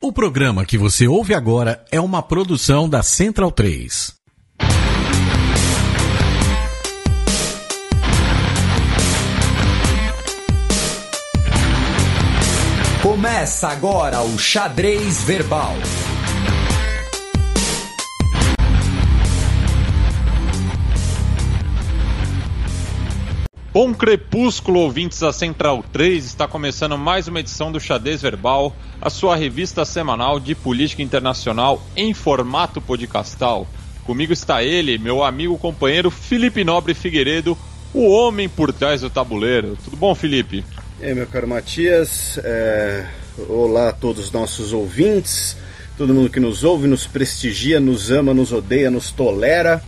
O programa que você ouve agora é uma produção da Central 3. Começa agora o Xadrez Verbal. Bom crepúsculo, ouvintes da Central 3, está começando mais uma edição do Xadrez Verbal, a sua revista semanal de política internacional em formato podcastal. Comigo está ele, meu amigo companheiro Felipe Nobre Figueiredo, o homem por trás do tabuleiro. Tudo bom, Felipe? E aí, meu caro Matias, olá a todos os nossos ouvintes, todo mundo que nos ouve, nos prestigia, nos ama, nos odeia, nos tolera.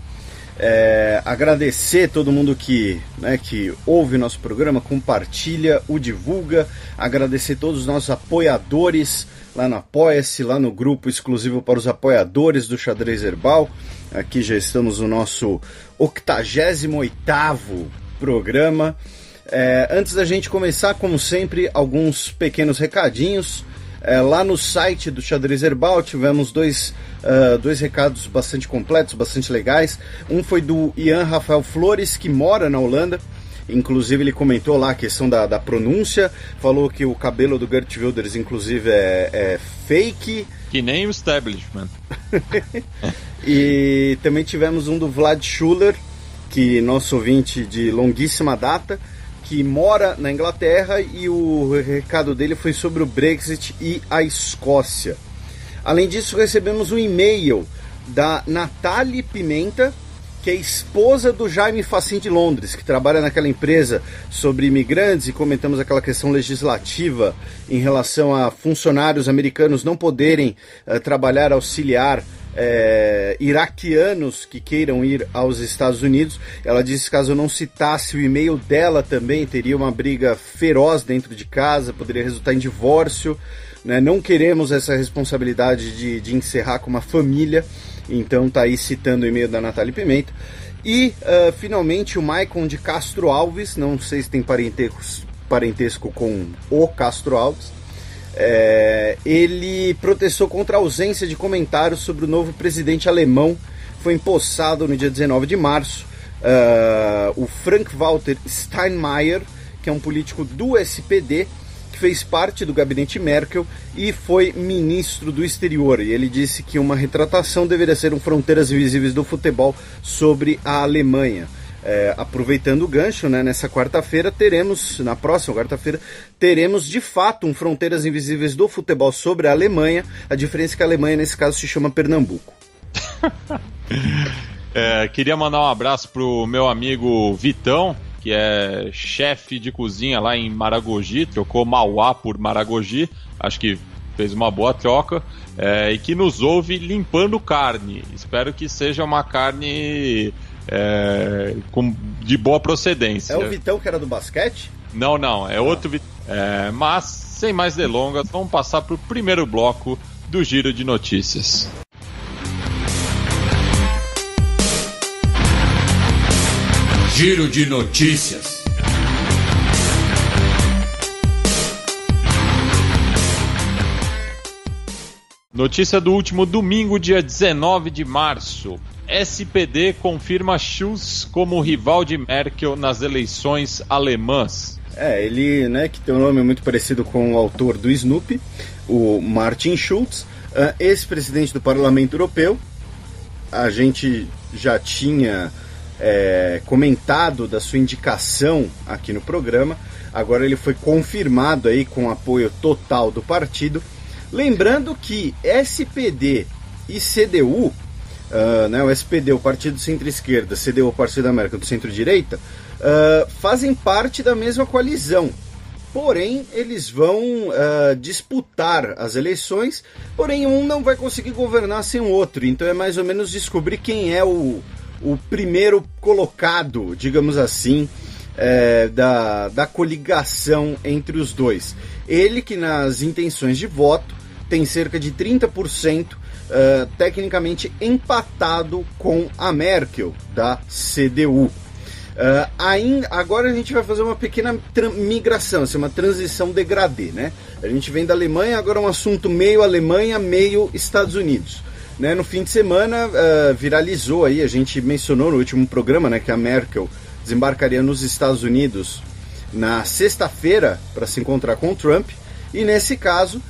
Agradecer todo mundo que ouve nosso programa, compartilha, o divulga. Agradecer todos os nossos apoiadores lá no Apoia-se, lá no grupo exclusivo para os apoiadores do Xadrez Verbal. Aqui já estamos no nosso 88º programa. Antes da gente começar, como sempre, alguns pequenos recadinhos. Lá no site do Xadrez Verbal tivemos dois recados bastante completos, bastante legais. Um foi do Ian Rafael Flores, que mora na Holanda. Inclusive ele comentou lá a questão da pronúncia, falou que o cabelo do Geert Wilders inclusive é fake. Que nem o establishment. E também tivemos um do Vlad Schuller, que nosso ouvinte de longuíssima data, que mora na Inglaterra, e o recado dele foi sobre o Brexit e a Escócia. Além disso, recebemos um e-mail da Nathalie Pimenta, que é esposa do Jaime Fachin de Londres, que trabalha naquela empresa sobre imigrantes, e comentamos aquela questão legislativa em relação a funcionários americanos não poderem trabalhar, auxiliar iraquianos que queiram ir aos Estados Unidos. Ela disse que caso eu não citasse o e-mail dela também, teria uma briga feroz dentro de casa, poderia resultar em divórcio, né? Não queremos essa responsabilidade de encerrar com uma família, então tá aí citando o e-mail da Nathalie Pimenta. E finalmente o Maicon de Castro Alves, não sei se tem parentesco com o Castro Alves. Ele protestou contra a ausência de comentários sobre o novo presidente alemão. Foi empossado no dia 19 de março. O Frank-Walter Steinmeier, que é um político do SPD, que fez parte do gabinete Merkel e foi ministro do exterior. E ele disse que uma retratação deveria ser um Fronteiras Invisíveis do Futebol sobre a Alemanha. Aproveitando o gancho, né, na próxima quarta-feira, teremos de fato um Fronteiras Invisíveis do Futebol sobre a Alemanha. A diferença é que a Alemanha, nesse caso, se chama Pernambuco. Queria mandar um abraço pro meu amigo Vitão, que é chefe de cozinha lá em Maragogi, trocou Mauá por Maragogi, acho que fez uma boa troca, e que nos ouve limpando carne. Espero que seja uma carne de boa procedência. É o Vitão que era do basquete? Não, é outro Vitão. Mas, sem mais delongas, vamos passar para o primeiro bloco do Giro de Notícias. Giro de Notícias. Notícia do último domingo, dia 19 de março. SPD confirma Schulz como rival de Merkel nas eleições alemãs. Ele, que tem um nome muito parecido com o autor do Snoopy, o Martin Schulz, ex-presidente do Parlamento Europeu. A gente já tinha comentado da sua indicação aqui no programa. Agora ele foi confirmado aí com apoio total do partido. Lembrando que SPD e CDU, o SPD, o Partido Centro-Esquerda, CDU, o Partido da América do Centro-Direita, fazem parte da mesma coalizão. Porém, eles vão disputar as eleições, porém um não vai conseguir governar sem o outro. Então é mais ou menos descobrir quem é o primeiro colocado, digamos assim, da coligação entre os dois. Ele que nas intenções de voto tem cerca de 30%, tecnicamente empatado com a Merkel, da CDU. Agora a gente vai fazer uma pequena migração, assim, uma transição degradê, né? A gente vem da Alemanha, agora é um assunto meio Alemanha, meio Estados Unidos. Né? No fim de semana viralizou aí, a gente mencionou no último programa, né, que a Merkel desembarcaria nos Estados Unidos na sexta-feira para se encontrar com o Trump, e nesse caso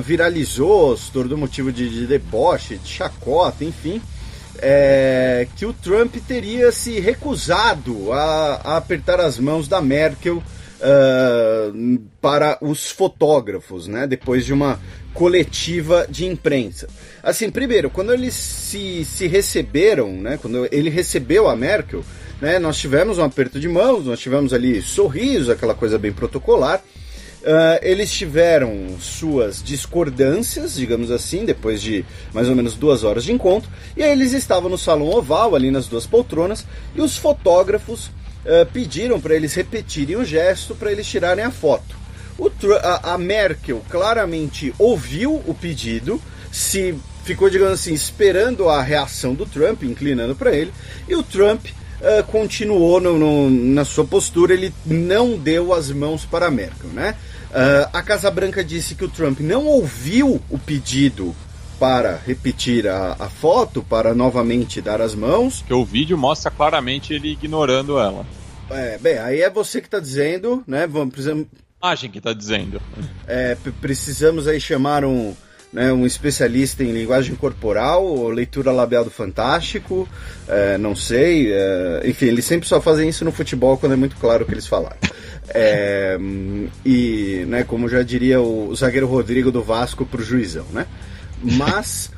viralizou, se tornou motivo de deboche, de chacota, enfim, que o Trump teria se recusado a apertar as mãos da Merkel para os fotógrafos, né, depois de uma coletiva de imprensa. Assim, primeiro, quando eles se receberam, né, quando ele recebeu a Merkel, né, nós tivemos um aperto de mãos, nós tivemos ali sorrisos, aquela coisa bem protocolar. Eles tiveram suas discordâncias, digamos assim, depois de mais ou menos 2 horas de encontro, e aí eles estavam no salão oval, ali nas 2 poltronas, e os fotógrafos pediram para eles repetirem o gesto, para eles tirarem a foto. A Merkel claramente ouviu o pedido, se ficou, digamos assim, esperando a reação do Trump, inclinando para ele, e o Trump continuou na sua postura, ele não deu as mãos para a Merkel, né? A Casa Branca disse que o Trump não ouviu o pedido para repetir a foto, para novamente dar as mãos. Que o vídeo mostra claramente ele ignorando ela. Bem, aí é você que está dizendo, né? Precisamos... Imagem que está dizendo. Precisamos aí chamar um especialista em linguagem corporal, ou leitura labial do Fantástico, não sei, enfim, eles sempre só fazem isso no futebol quando é muito claro o que eles falaram. E, né, como já diria o zagueiro Rodrigo do Vasco pro juizão, né? Mas,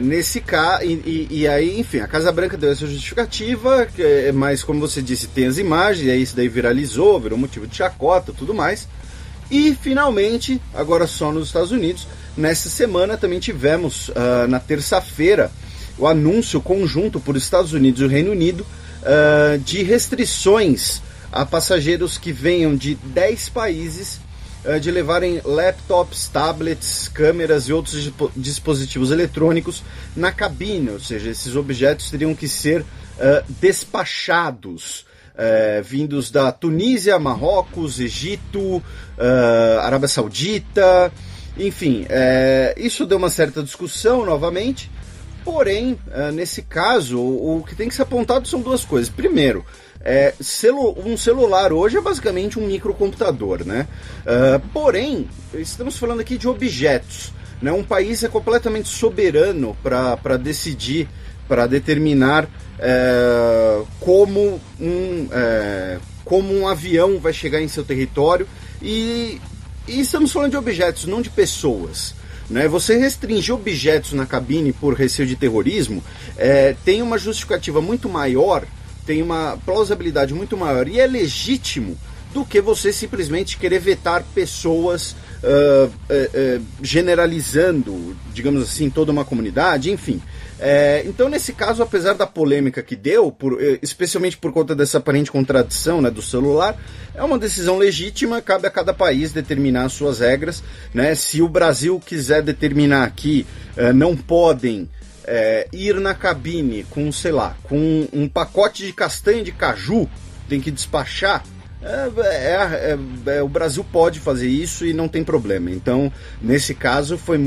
nesse caso, e aí, enfim, a Casa Branca deu essa justificativa, mas como você disse, tem as imagens, e aí isso daí viralizou, virou motivo de chacota, tudo mais. E, finalmente, agora só nos Estados Unidos, nessa semana também tivemos, na terça-feira, o anúncio conjunto por Estados Unidos e o Reino Unido de restrições a passageiros que venham de 10 países de levarem laptops, tablets, câmeras e outros dispositivos eletrônicos na cabine, ou seja, esses objetos teriam que ser despachados, vindos da Tunísia, Marrocos, Egito, Arábia Saudita, enfim, isso deu uma certa discussão novamente, porém, nesse caso, o que tem que ser apontado são 2 coisas. Primeiro, um celular hoje é basicamente um microcomputador, né? Porém, estamos falando aqui de objetos, né? Um país é completamente soberano para decidir, para determinar como um avião vai chegar em seu território, e estamos falando de objetos, não de pessoas, né? Você restringir objetos na cabine por receio de terrorismo tem uma justificativa muito maior, tem uma plausibilidade muito maior, e é legítimo do que você simplesmente querer vetar pessoas generalizando, digamos assim, toda uma comunidade, enfim. Então, nesse caso, apesar da polêmica que deu, especialmente por conta dessa aparente contradição, né, do celular, é uma decisão legítima, cabe a cada país determinar as suas regras, né? Se o Brasil quiser determinar que não podem ir na cabine com, sei lá, com um pacote de castanha de caju, tem que despachar, o Brasil pode fazer isso e não tem problema. Então, nesse caso, foi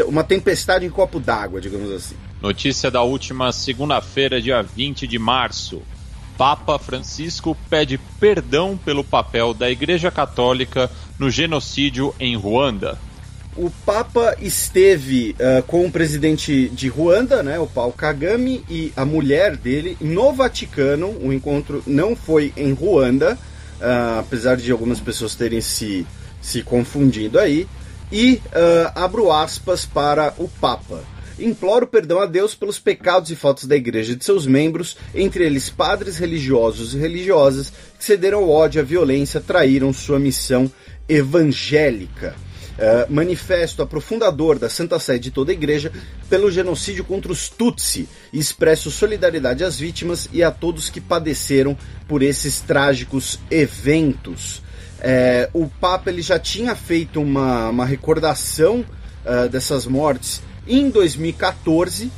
uma tempestade em copo d'água, digamos assim. Notícia da última segunda-feira, dia 20 de março. Papa Francisco pede perdão pelo papel da Igreja Católica no genocídio em Ruanda. O Papa esteve com o presidente de Ruanda, né, o Paul Kagame, e a mulher dele no Vaticano. O encontro não foi em Ruanda, apesar de algumas pessoas terem se confundido aí. E abro aspas para o Papa. Imploro perdão a Deus pelos pecados e faltas da Igreja e de seus membros, entre eles padres religiosos e religiosas, que cederam ao ódio e à violência, traíram sua missão evangélica. Manifesto aprofundador da Santa Sé de toda a Igreja pelo genocídio contra os Tutsi e expresso solidariedade às vítimas e a todos que padeceram por esses trágicos eventos. O Papa ele já tinha feito uma recordação dessas mortes em 2014,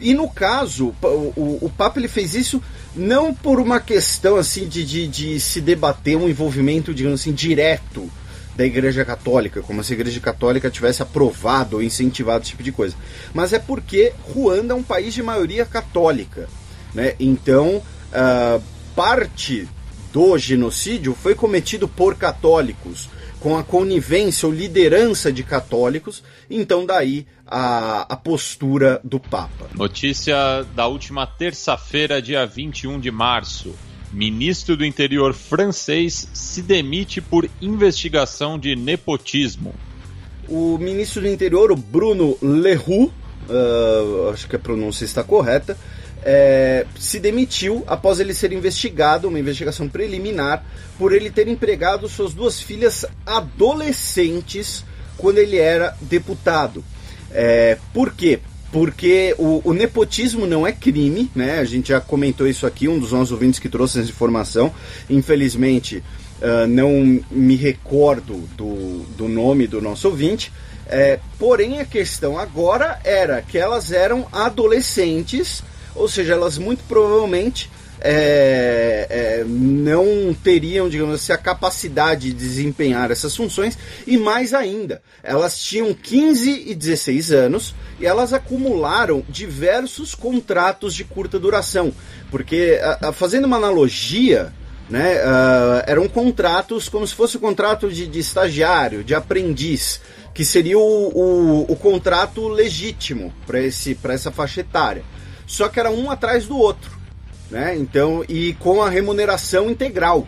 E no caso, o Papa ele fez isso não por uma questão assim de se debater um envolvimento, digamos assim, direto da Igreja Católica, como se a Igreja Católica tivesse aprovado ou incentivado esse tipo de coisa, mas é porque Ruanda é um país de maioria católica, né? Então, parte do genocídio foi cometido por católicos, com a conivência ou liderança de católicos, então daí a postura do Papa. Notícia da última terça-feira, dia 21 de março. Ministro do Interior francês se demite por investigação de nepotismo. O ministro do Interior, o Bruno Le Roux, acho que a pronúncia está correta, se demitiu após ele ser investigado, uma investigação preliminar, por ele ter empregado suas 2 filhas adolescentes quando ele era deputado. Por quê? Porque o nepotismo não é crime, né? A gente já comentou isso aqui, um dos nossos ouvintes que trouxe essa informação. Infelizmente, não me recordo do nome do nosso ouvinte. Porém, a questão agora era que elas eram adolescentes, ou seja, elas muito provavelmente não teriam, digamos assim, a capacidade de desempenhar essas funções, e mais ainda, elas tinham 15 e 16 anos e elas acumularam diversos contratos de curta duração, porque, fazendo uma analogia, né, eram contratos como se fosse um contrato de estagiário, de aprendiz, que seria o contrato legítimo para essa faixa etária, só que era um atrás do outro, né? Então, e com a remuneração integral.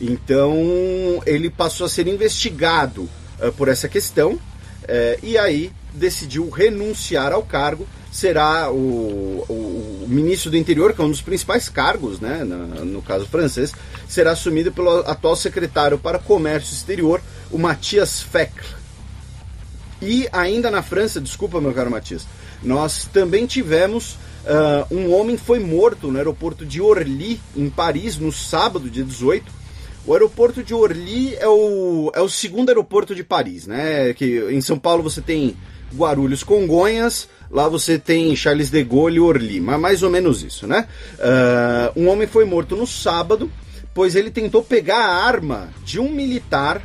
Então ele passou a ser investigado por essa questão, e aí decidiu renunciar ao cargo. Será o ministro do Interior, que é um dos principais cargos, né, no caso francês, será assumido pelo atual secretário para Comércio Exterior, o Mathias Fekl. E ainda na França, desculpa meu caro Matias, nós também tivemos um homem foi morto no aeroporto de Orly, em Paris, no sábado, dia 18. O aeroporto de Orly é o segundo aeroporto de Paris, né? Que em São Paulo você tem Guarulhos, Congonhas, lá você tem Charles de Gaulle e Orly, mas mais ou menos isso, né? Um homem foi morto no sábado, pois ele tentou pegar a arma de um militar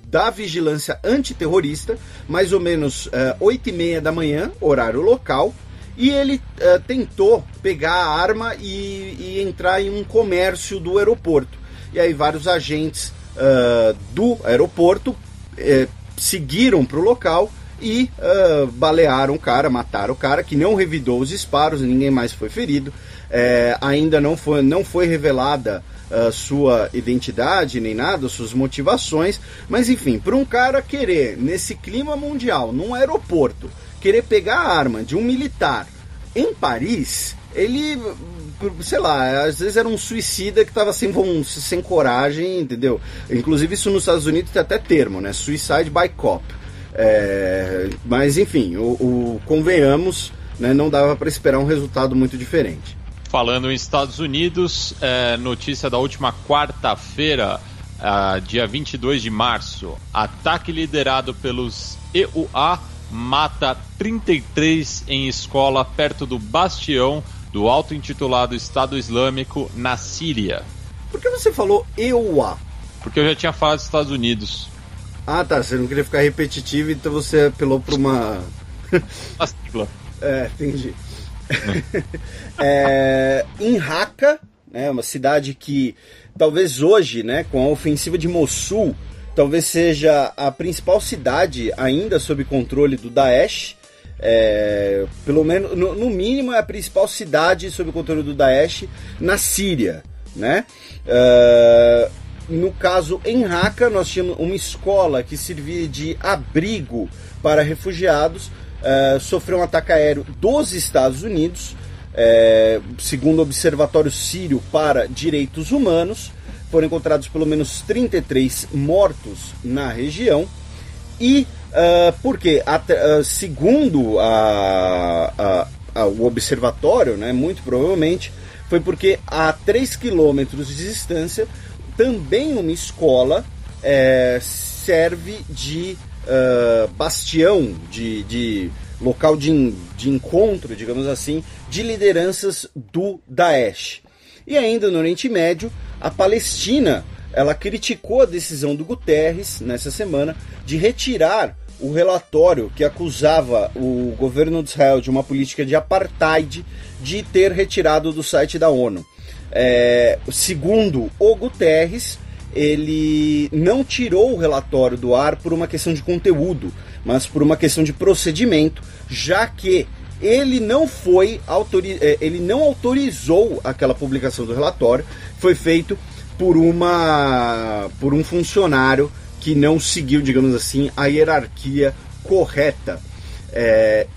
da vigilância antiterrorista, mais ou menos 8h30 da manhã, horário local, e ele tentou pegar a arma e entrar em um comércio do aeroporto. E aí vários agentes do aeroporto seguiram para o local e balearam o cara, mataram o cara, que não revidou os disparos, ninguém mais foi ferido. Ainda não foi revelada sua identidade nem nada, suas motivações, mas enfim, para um cara querer, nesse clima mundial, num aeroporto, querer pegar a arma de um militar em Paris, ele, sei lá, às vezes era um suicida que estava sem coragem, entendeu? Inclusive isso nos Estados Unidos tem até termo, né? Suicide by cop. Mas enfim, convenhamos, né, não dava para esperar um resultado muito diferente. Falando em Estados Unidos, notícia da última quarta-feira, dia 22 de março, ataque liderado pelos EUA mata 33 em escola perto do bastião do auto-intitulado Estado Islâmico na Síria. Por que você falou EUA? Porque eu já tinha falado dos Estados Unidos. Ah, tá, você não queria ficar repetitivo, então você apelou para uma... A sigla. Entendi. Em Raqqa, né, uma cidade que talvez hoje, né, com a ofensiva de Mossul, talvez seja a principal cidade ainda sob controle do Daesh. Pelo menos, no mínimo, é a principal cidade sob controle do Daesh na Síria, né? No caso, em Raqqa, nós tínhamos uma escola que servia de abrigo para refugiados, sofreu um ataque aéreo dos Estados Unidos, segundo o Observatório Sírio para Direitos Humanos. Foram encontrados pelo menos 33 mortos na região. E por quê? Segundo o observatório, né, muito provavelmente, foi porque a 3 quilômetros de distância, também uma escola serve de bastião, de local de encontro, digamos assim, de lideranças do Daesh. E ainda no Oriente Médio, a Palestina, ela criticou a decisão do Guterres, nessa semana, de retirar o relatório que acusava o governo de Israel de uma política de apartheid, de ter retirado do site da ONU. Segundo o Guterres, ele não tirou o relatório do ar por uma questão de conteúdo, mas por uma questão de procedimento, já que ele não autorizou aquela publicação do relatório. Foi feito por um funcionário que não seguiu, digamos assim, a hierarquia correta.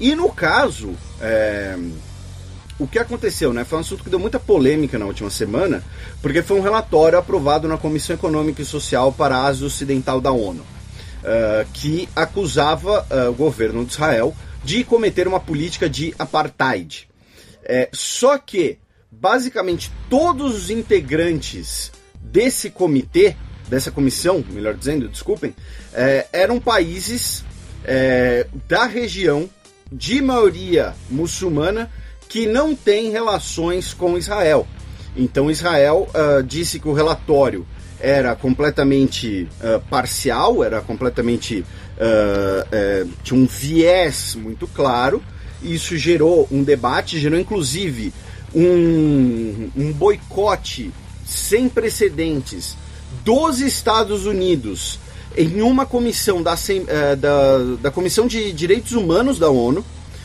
E no caso, o que aconteceu, né? Foi um assunto que deu muita polêmica na última semana, porque foi um relatório aprovado na Comissão Econômica e Social para a Ásia Ocidental da ONU, que acusava o governo de Israel de cometer uma política de apartheid. Só que, basicamente, todos os integrantes desse comitê, dessa comissão, melhor dizendo, desculpem, eram países da região de maioria muçulmana que não tem relações com Israel. Então Israel disse que o relatório era completamente parcial, era completamente tinha um viés muito claro. Isso gerou um debate, gerou inclusive um boicote sem precedentes dos Estados Unidos em uma comissão da Comissão de Direitos Humanos da ONU.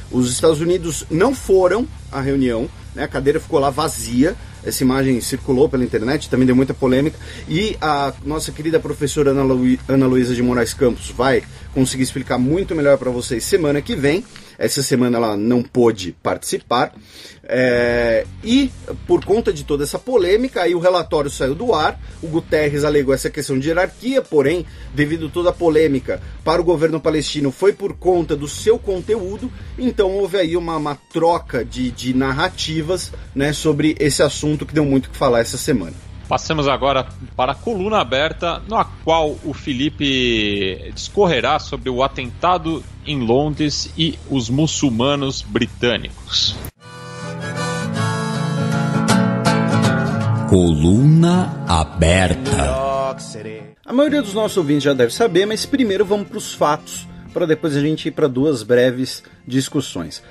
Os Estados Unidos não foram à reunião, né? A cadeira ficou lá vazia. Essa imagem circulou pela internet, também deu muita polêmica. E a nossa querida professora Ana Luísa de Moraes Campos vai conseguir explicar muito melhor para vocês semana que vem. Essa semana ela não pôde participar. E por conta de toda essa polêmica, aí o relatório saiu do ar. O Guterres alegou essa questão de hierarquia, porém, devido a toda a polêmica para o governo palestino, foi por conta do seu conteúdo. Então houve aí uma troca de narrativas, né, sobre esse assunto que deu muito o que falar essa semana. Passamos agora para a coluna aberta, na qual o Felipe discorrerá sobre o atentado em Londres e os muçulmanos britânicos. Coluna aberta. A maioria dos nossos ouvintes já deve saber, mas primeiro vamos para os fatos, para depois a gente ir para duas breves discussões.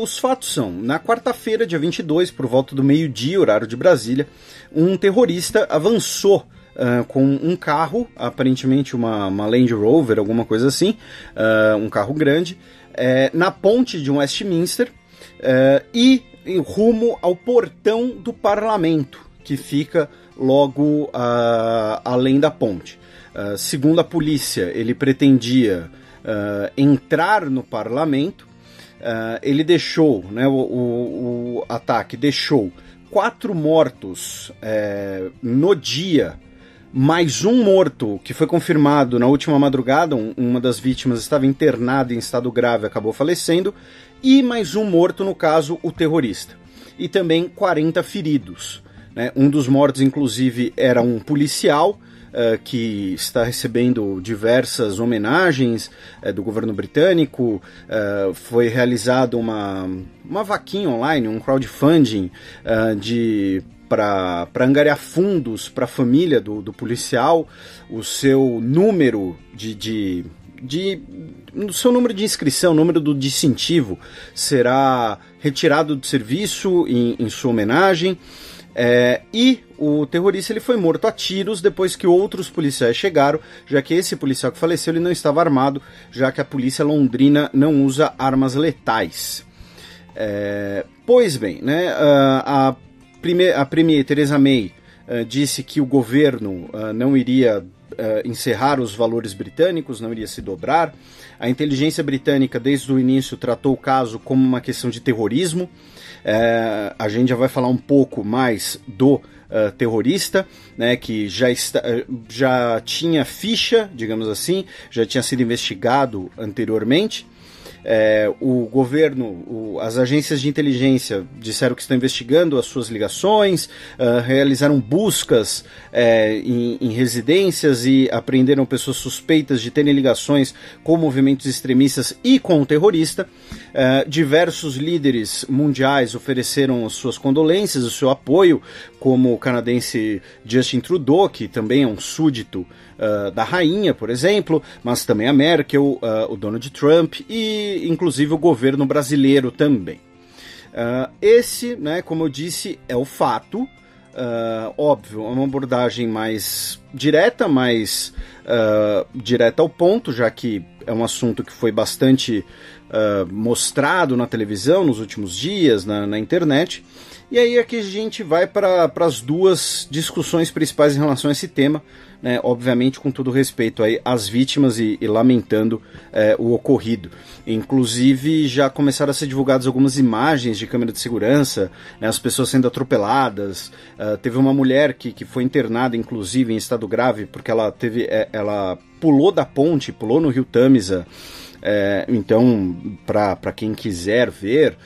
Os fatos são: na quarta-feira, dia 22, por volta do meio-dia, horário de Brasília, um terrorista avançou com um carro, aparentemente uma Land Rover, alguma coisa assim, um carro grande, na ponte de Westminster, e rumo ao portão do parlamento, que fica logo além da ponte. Segundo a polícia, ele pretendia entrar no parlamento. Ele deixou, né, o ataque deixou 4 mortos no dia, mais um morto que foi confirmado na última madrugada. Uma das vítimas estava internada em estado grave, acabou falecendo, e mais um morto, no caso, o terrorista. E também 40 feridos, né? Um dos mortos, inclusive, era um policial que está recebendo diversas homenagens do governo britânico. Foi realizada uma vaquinha online, um crowdfunding para angariar fundos para a família do policial. O seu número o seu número de inscrição, número do distintivo, será retirado do serviço em sua homenagem. E o terrorista ele foi morto a tiros depois que outros policiais chegaram, já que esse policial que faleceu ele não estava armado, já que a polícia londrina não usa armas letais. Pois bem, né, a premier Theresa May disse que o governo não iria encerrar os valores britânicos, não iria se dobrar. A inteligência britânica desde o início tratou o caso como uma questão de terrorismo. A gente já vai falar um pouco mais do terrorista, né, que já tinha ficha, digamos assim, já tinha sido investigado anteriormente. O governo, as agências de inteligência disseram que estão investigando as suas ligações, realizaram buscas em residências e apreenderam pessoas suspeitas de terem ligações com movimentos extremistas e com o terrorista. Diversos líderes mundiais ofereceram suas condolências, o seu apoio, como o canadense Justin Trudeau, que também é um súdito da rainha, por exemplo, mas também a Merkel, o Donald Trump e inclusive o governo brasileiro também. Esse, né, como eu disse, é o fato. Óbvio, é uma abordagem mais direta, mais direta ao ponto, já que é um assunto que foi bastante mostrado na televisão nos últimos dias, na internet. E aí aqui a gente vai para as duas discussões principais em relação a esse tema, né, obviamente com todo respeito aí às vítimas e lamentando o ocorrido. Inclusive já começaram a ser divulgadas algumas imagens de câmera de segurança, né, as pessoas sendo atropeladas. Teve uma mulher que foi internada inclusive em estado grave porque ela pulou da ponte, pulou no rio Tâmisa. Então, para quem quiser ver,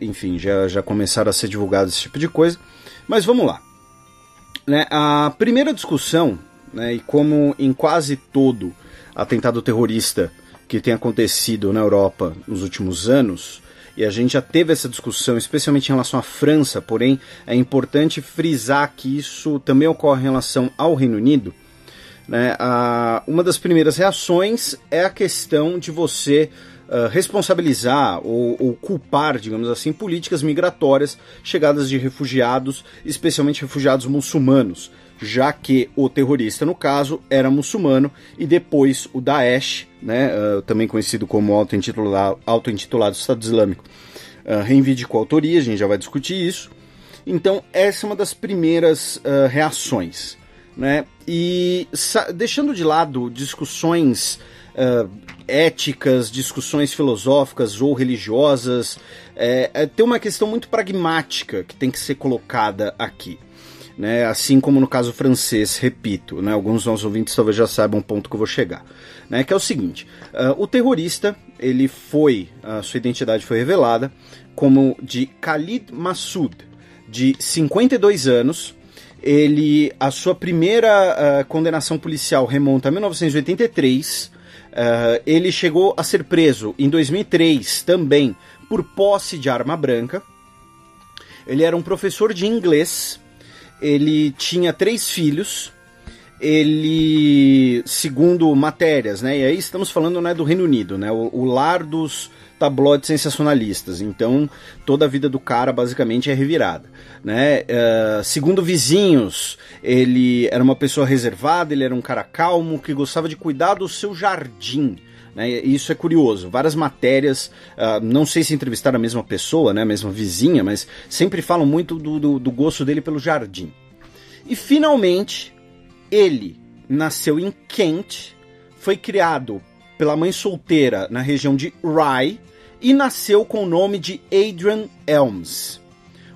enfim, já começaram a ser divulgado esse tipo de coisa. Mas vamos lá. Né, a primeira discussão, né, e como em quase todo atentado terrorista que tem acontecido na Europa nos últimos anos, e a gente já teve essa discussão, especialmente em relação à França, porém é importante frisar que isso também ocorre em relação ao Reino Unido, né, uma das primeiras reações é a questão de você responsabilizar ou culpar, digamos assim, políticas migratórias, chegadas de refugiados, especialmente refugiados muçulmanos, já que o terrorista, no caso, era muçulmano, e depois o Daesh, né, também conhecido como auto-intitulado Estado Islâmico, reivindicou a autoria, a gente já vai discutir isso. Então essa é uma das primeiras reações, né? E deixando de lado discussões éticas, discussões filosóficas ou religiosas, tem uma questão muito pragmática que tem que ser colocada aqui, né? Assim como no caso francês, repito, né? Alguns dos nossos ouvintes talvez já saibam o ponto que eu vou chegar, né? Que é o seguinte, o terrorista, sua identidade foi revelada como de Khalid Massoud, de 52 anos. A sua primeira condenação policial remonta a 1983. Ele chegou a ser preso em 2003 também por posse de arma branca. Ele era um professor de inglês. Ele tinha 3 filhos. Ele, segundo matérias, né, e aí estamos falando, né, do Reino Unido, né, o lar dos tabloides sensacionalistas, então toda a vida do cara basicamente é revirada, né? Segundo vizinhos, ele era uma pessoa reservada, ele era um cara calmo, que gostava de cuidar do seu jardim, né? Isso é curioso, várias matérias, não sei se entrevistaram a mesma pessoa, né, a mesma vizinha, mas sempre falam muito do gosto dele pelo jardim. E finalmente, ele nasceu em Kent, foi criado pela mãe solteira na região de Rye e nasceu com o nome de Adrian Elms.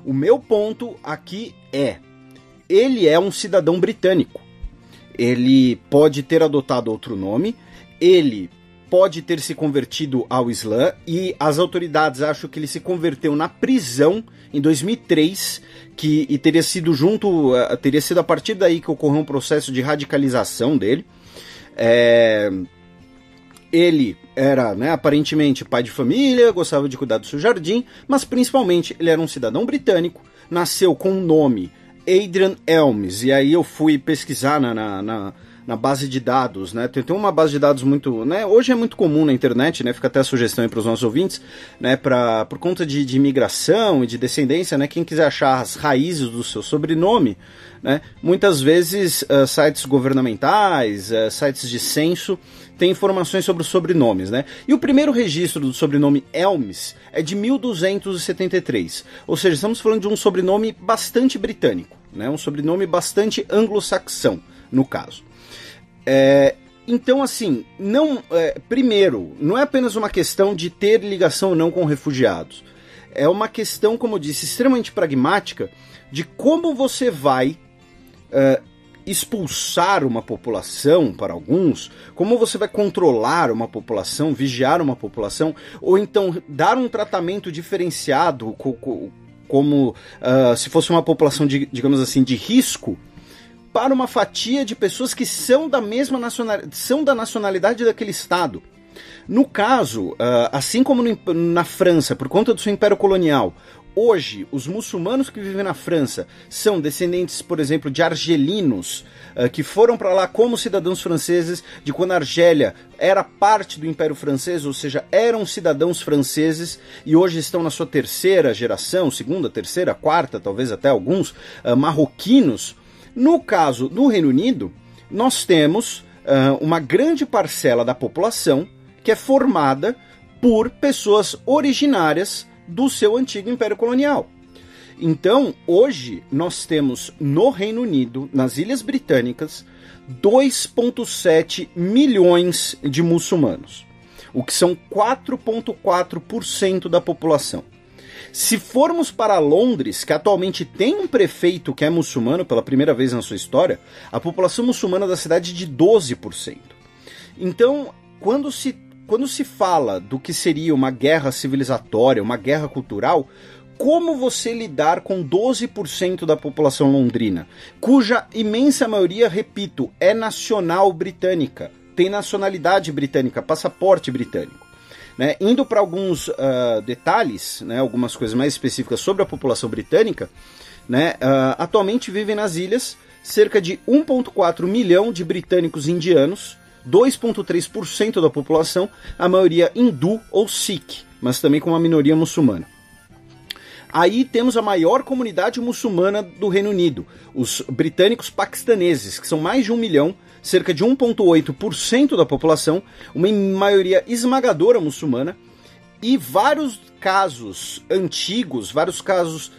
O meu ponto aqui ele é um cidadão britânico. Ele pode ter adotado outro nome, ele pode ter se convertido ao Islã e as autoridades acham que ele se converteu na prisão em 2003, e teria sido a partir daí que ocorreu um processo de radicalização dele. Ele era, né, aparentemente pai de família, gostava de cuidar do seu jardim, mas principalmente ele era um cidadão britânico, nasceu com o nome Adrian Elms, e aí eu fui pesquisar na base de dados, né? Tem uma base de dados muito, né? Hoje é muito comum na internet, né? Fica até a sugestão aí para os nossos ouvintes, né? Por conta de imigração e de descendência, né? Quem quiser achar as raízes do seu sobrenome, né? Muitas vezes sites governamentais, sites de censo tem informações sobre os sobrenomes, né? E o primeiro registro do sobrenome Elms é de 1273, ou seja, estamos falando de um sobrenome bastante britânico, né? Um sobrenome bastante anglo-saxão, no caso. Então, assim, primeiro, não é apenas uma questão de ter ligação ou não com refugiados. É uma questão, como eu disse, extremamente pragmática de como você vai expulsar uma população, para alguns, como você vai controlar uma população, vigiar uma população, ou então dar um tratamento diferenciado, como se fosse uma população, digamos assim, de risco, para uma fatia de pessoas que são da mesma nacionalidade, são da nacionalidade daquele Estado. No caso, assim como na França, por conta do seu império colonial, hoje, os muçulmanos que vivem na França são descendentes, por exemplo, de argelinos que foram para lá como cidadãos franceses, de quando a Argélia era parte do Império Francês, ou seja, eram cidadãos franceses e hoje estão na sua terceira geração, segunda, terceira, quarta, talvez até alguns, marroquinos. No caso do Reino Unido, nós temos uma grande parcela da população que é formada por pessoas originárias do seu antigo Império Colonial. Então, hoje, nós temos no Reino Unido, nas Ilhas Britânicas, 2,7 milhões de muçulmanos, o que são 4,4% da população. Se formos para Londres, que atualmente tem um prefeito que é muçulmano pela primeira vez na sua história, a população muçulmana da cidade é de 12%. Então, quando se fala do que seria uma guerra civilizatória, uma guerra cultural, como você lidar com 12% da população londrina, cuja imensa maioria, repito, é nacional britânica, tem nacionalidade britânica, passaporte britânico. Né? Indo para alguns detalhes, né, algumas coisas mais específicas sobre a população britânica, né, atualmente vivem nas ilhas cerca de 1,4 milhão de britânicos indianos, 2,3% da população, a maioria hindu ou sikh, mas também com uma minoria muçulmana. Aí temos a maior comunidade muçulmana do Reino Unido, os britânicos paquistaneses, que são mais de 1 milhão, cerca de 1,8% da população, uma maioria esmagadora muçulmana, e vários casos antigos, vários casos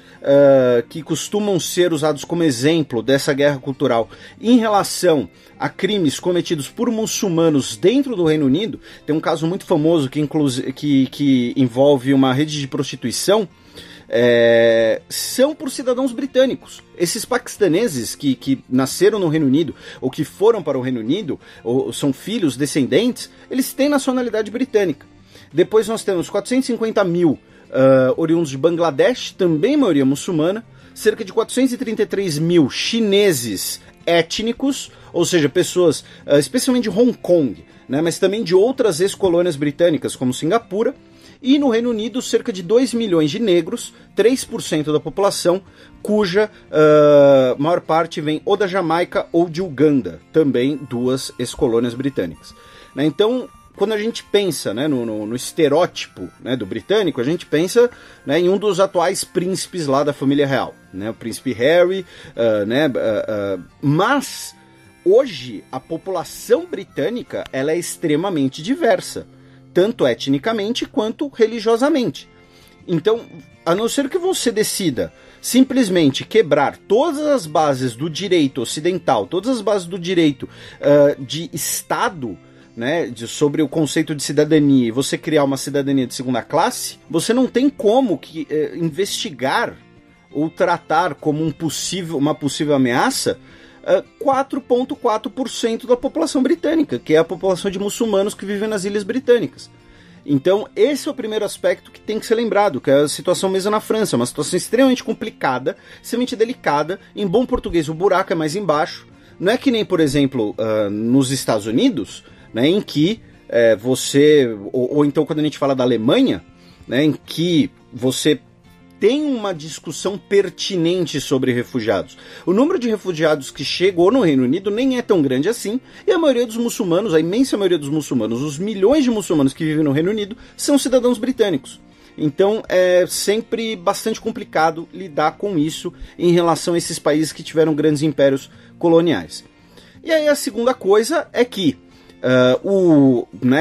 que costumam ser usados como exemplo dessa guerra cultural em relação a crimes cometidos por muçulmanos dentro do Reino Unido. Tem um caso muito famoso que envolve uma rede de prostituição, são por cidadãos britânicos. Esses paquistaneses que nasceram no Reino Unido ou que foram para o Reino Unido, ou são filhos, descendentes, eles têm nacionalidade britânica. Depois nós temos 450 mil oriundos de Bangladesh, também maioria muçulmana, cerca de 433 mil chineses étnicos, ou seja, pessoas especialmente de Hong Kong, né, mas também de outras ex-colônias britânicas, como Singapura. E no Reino Unido, cerca de 2 milhões de negros, 3% da população, cuja maior parte vem ou da Jamaica ou de Uganda, também duas ex-colônias britânicas. Né, então, quando a gente pensa, né, no estereótipo, né, do britânico, a gente pensa, né, em um dos atuais príncipes lá da família real, né, o príncipe Harry, mas hoje a população britânica ela é extremamente diversa, tanto etnicamente quanto religiosamente. Então, a não ser que você decida simplesmente quebrar todas as bases do direito ocidental, todas as bases do direito de Estado, né, sobre o conceito de cidadania, e você criar uma cidadania de segunda classe, você não tem como investigar ou tratar como uma possível ameaça 4,4% da população britânica, que é a população de muçulmanos que vivem nas Ilhas Britânicas. Então, esse é o primeiro aspecto que tem que ser lembrado, que é a situação mesmo na França, uma situação extremamente complicada, extremamente delicada. Em bom português, o buraco é mais embaixo. Não é que nem, por exemplo, nos Estados Unidos, né, em que ou então quando a gente fala da Alemanha, né, em que você tem uma discussão pertinente sobre refugiados. O número de refugiados que chegou no Reino Unido nem é tão grande assim, e a maioria dos muçulmanos, a imensa maioria dos muçulmanos, os milhões de muçulmanos que vivem no Reino Unido, são cidadãos britânicos. Então é sempre bastante complicado lidar com isso em relação a esses países que tiveram grandes impérios coloniais. E aí a segunda coisa é que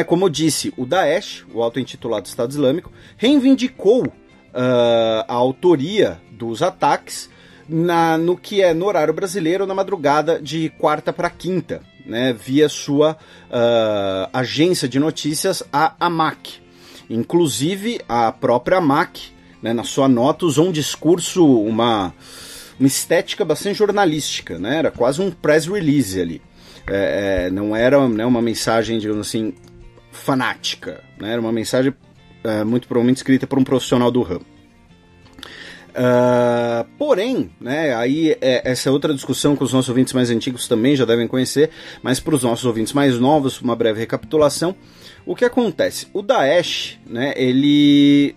como eu disse, o Daesh, o auto-intitulado Estado Islâmico, reivindicou a autoria dos ataques no que é no horário brasileiro, na madrugada de quarta para quinta, né, via sua agência de notícias, a AMAC. Inclusive, a própria AMAC, né, na sua nota, usou um discurso, uma estética bastante jornalística, né? Era quase um press release ali. Não era, né, uma mensagem, digamos assim, fanática, né? Era uma mensagem muito provavelmente escrita por um profissional do ramo. Porém, né, aí essa é outra discussão que os nossos ouvintes mais antigos também já devem conhecer, mas para os nossos ouvintes mais novos, uma breve recapitulação. O que acontece? O Daesh, né, ele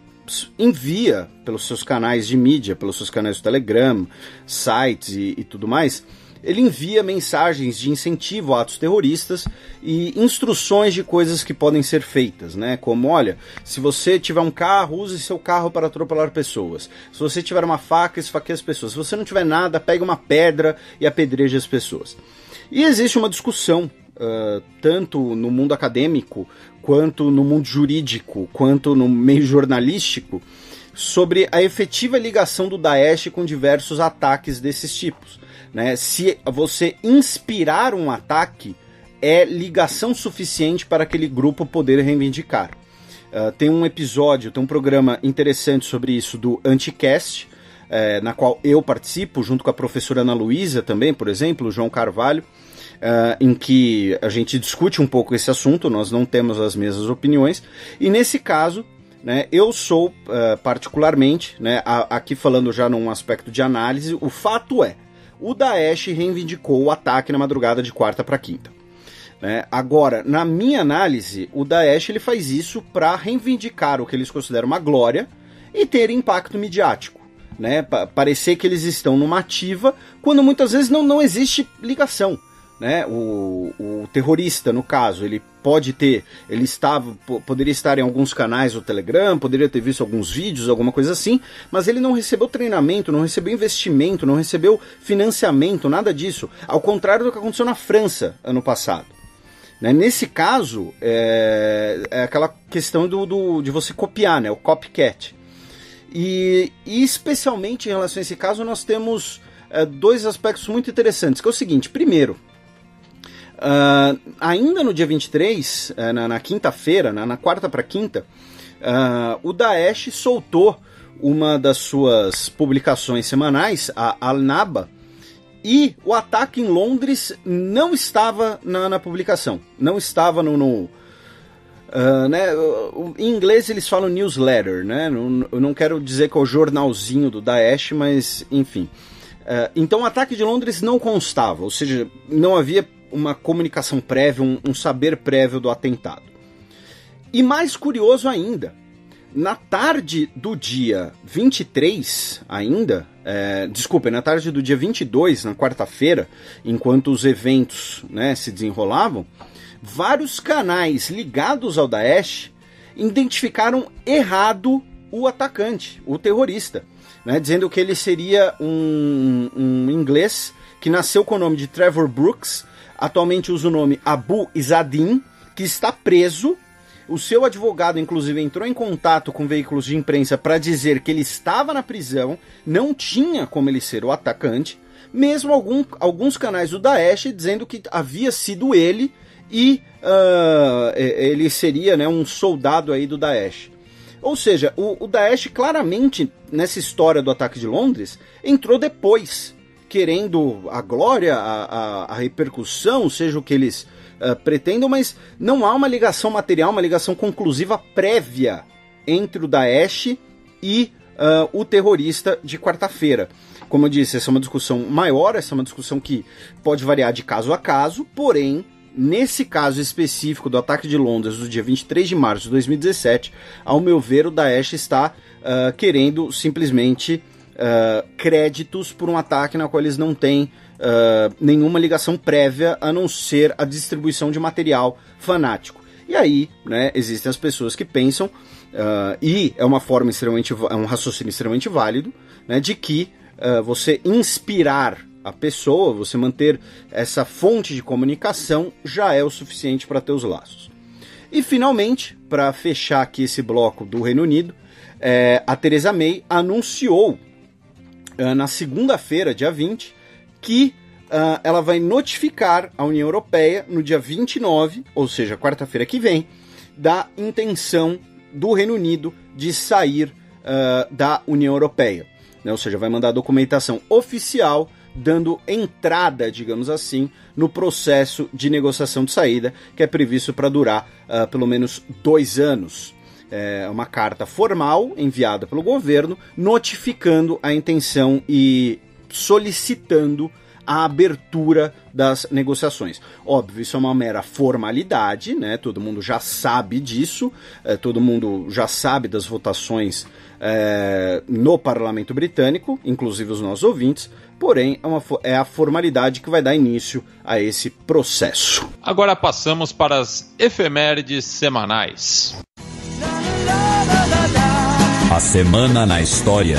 envia pelos seus canais de mídia, pelos seus canais do Telegram, sites e tudo mais, ele envia mensagens de incentivo a atos terroristas e instruções de coisas que podem ser feitas, né? Como, olha, se você tiver um carro, use seu carro para atropelar pessoas. Se você tiver uma faca, esfaqueie as pessoas. Se você não tiver nada, pegue uma pedra e apedreje as pessoas. E existe uma discussão, tanto no mundo acadêmico, quanto no mundo jurídico, quanto no meio jornalístico, sobre a efetiva ligação do Daesh com diversos ataques desses tipos. Né? Se você inspirar um ataque, é ligação suficiente para aquele grupo poder reivindicar. Tem um episódio, tem um programa interessante sobre isso do Anticast, na qual eu participo, junto com a professora Ana Luísa também, por exemplo, o João Carvalho, em que a gente discute um pouco esse assunto, nós não temos as mesmas opiniões, e nesse caso, né, eu sou particularmente, né, aqui falando já num aspecto de análise, o fato é, o Daesh reivindicou o ataque na madrugada de quarta para quinta. Né? Agora, na minha análise, o Daesh ele faz isso para reivindicar o que eles consideram uma glória e ter impacto midiático. Né? Parecer que eles estão numa ativa, quando muitas vezes não existe ligação. Né? O terrorista, no caso, ele poderia estar em alguns canais do Telegram, poderia ter visto alguns vídeos, alguma coisa assim, mas ele não recebeu treinamento, não recebeu investimento, não recebeu financiamento, nada disso. Ao contrário do que aconteceu na França ano passado. Né? Nesse caso, é aquela questão de você copiar, né? O copycat. E especialmente em relação a esse caso, nós temos dois aspectos muito interessantes, que é o seguinte: primeiro, ainda no dia 23, na quinta-feira, na quarta para quinta, o Daesh soltou uma das suas publicações semanais, a Al-Naba, e o ataque em Londres não estava na publicação, não estava no né, em inglês eles falam newsletter, né? Eu não quero dizer que é o jornalzinho do Daesh, mas enfim. Então o ataque de Londres não constava, ou seja, não havia uma comunicação prévia, um saber prévio do atentado. E mais curioso ainda, na tarde do dia 23 ainda, na tarde do dia 22, na quarta-feira, enquanto os eventos, né, se desenrolavam, vários canais ligados ao Daesh identificaram errado o atacante, o terrorista, né, dizendo que ele seria um inglês que nasceu com o nome de Trevor Brooks, atualmente usa o nome Abu Izzadin, que está preso. O seu advogado, inclusive, entrou em contato com veículos de imprensa para dizer que ele estava na prisão, não tinha como ele ser o atacante, mesmo alguns canais do Daesh dizendo que havia sido ele e ele seria, né, um soldado aí do Daesh. Ou seja, o Daesh claramente, nessa história do ataque de Londres, entrou depois, querendo a glória, a repercussão, seja o que eles pretendam, mas não há uma ligação material, uma ligação conclusiva prévia entre o Daesh e o terrorista de quarta-feira. Como eu disse, essa é uma discussão maior, essa é uma discussão que pode variar de caso a caso, porém, nesse caso específico do ataque de Londres do dia 23 de março de 2017, ao meu ver, o Daesh está querendo simplesmente créditos por um ataque na qual eles não têm nenhuma ligação prévia, a não ser a distribuição de material fanático. E aí, né, existem as pessoas que pensam, e é uma forma é um raciocínio extremamente válido, né, de que você inspirar a pessoa, você manter essa fonte de comunicação já é o suficiente para ter os laços. E finalmente, para fechar aqui esse bloco do Reino Unido, a Theresa May anunciou na segunda-feira, dia 20, que ela vai notificar a União Europeia no dia 29, ou seja, quarta-feira que vem, da intenção do Reino Unido de sair da União Europeia. né? Ou seja, vai mandar a documentação oficial dando entrada, digamos assim, no processo de negociação de saída, que é previsto para durar pelo menos 2 anos. É uma carta formal enviada pelo governo, notificando a intenção e solicitando a abertura das negociações. Óbvio, isso é uma mera formalidade, né? Todo mundo já sabe disso, todo mundo já sabe das votações no parlamento britânico, inclusive os nossos ouvintes, porém é a formalidade que vai dar início a esse processo. Agora passamos para as efemérides semanais. A Semana na História.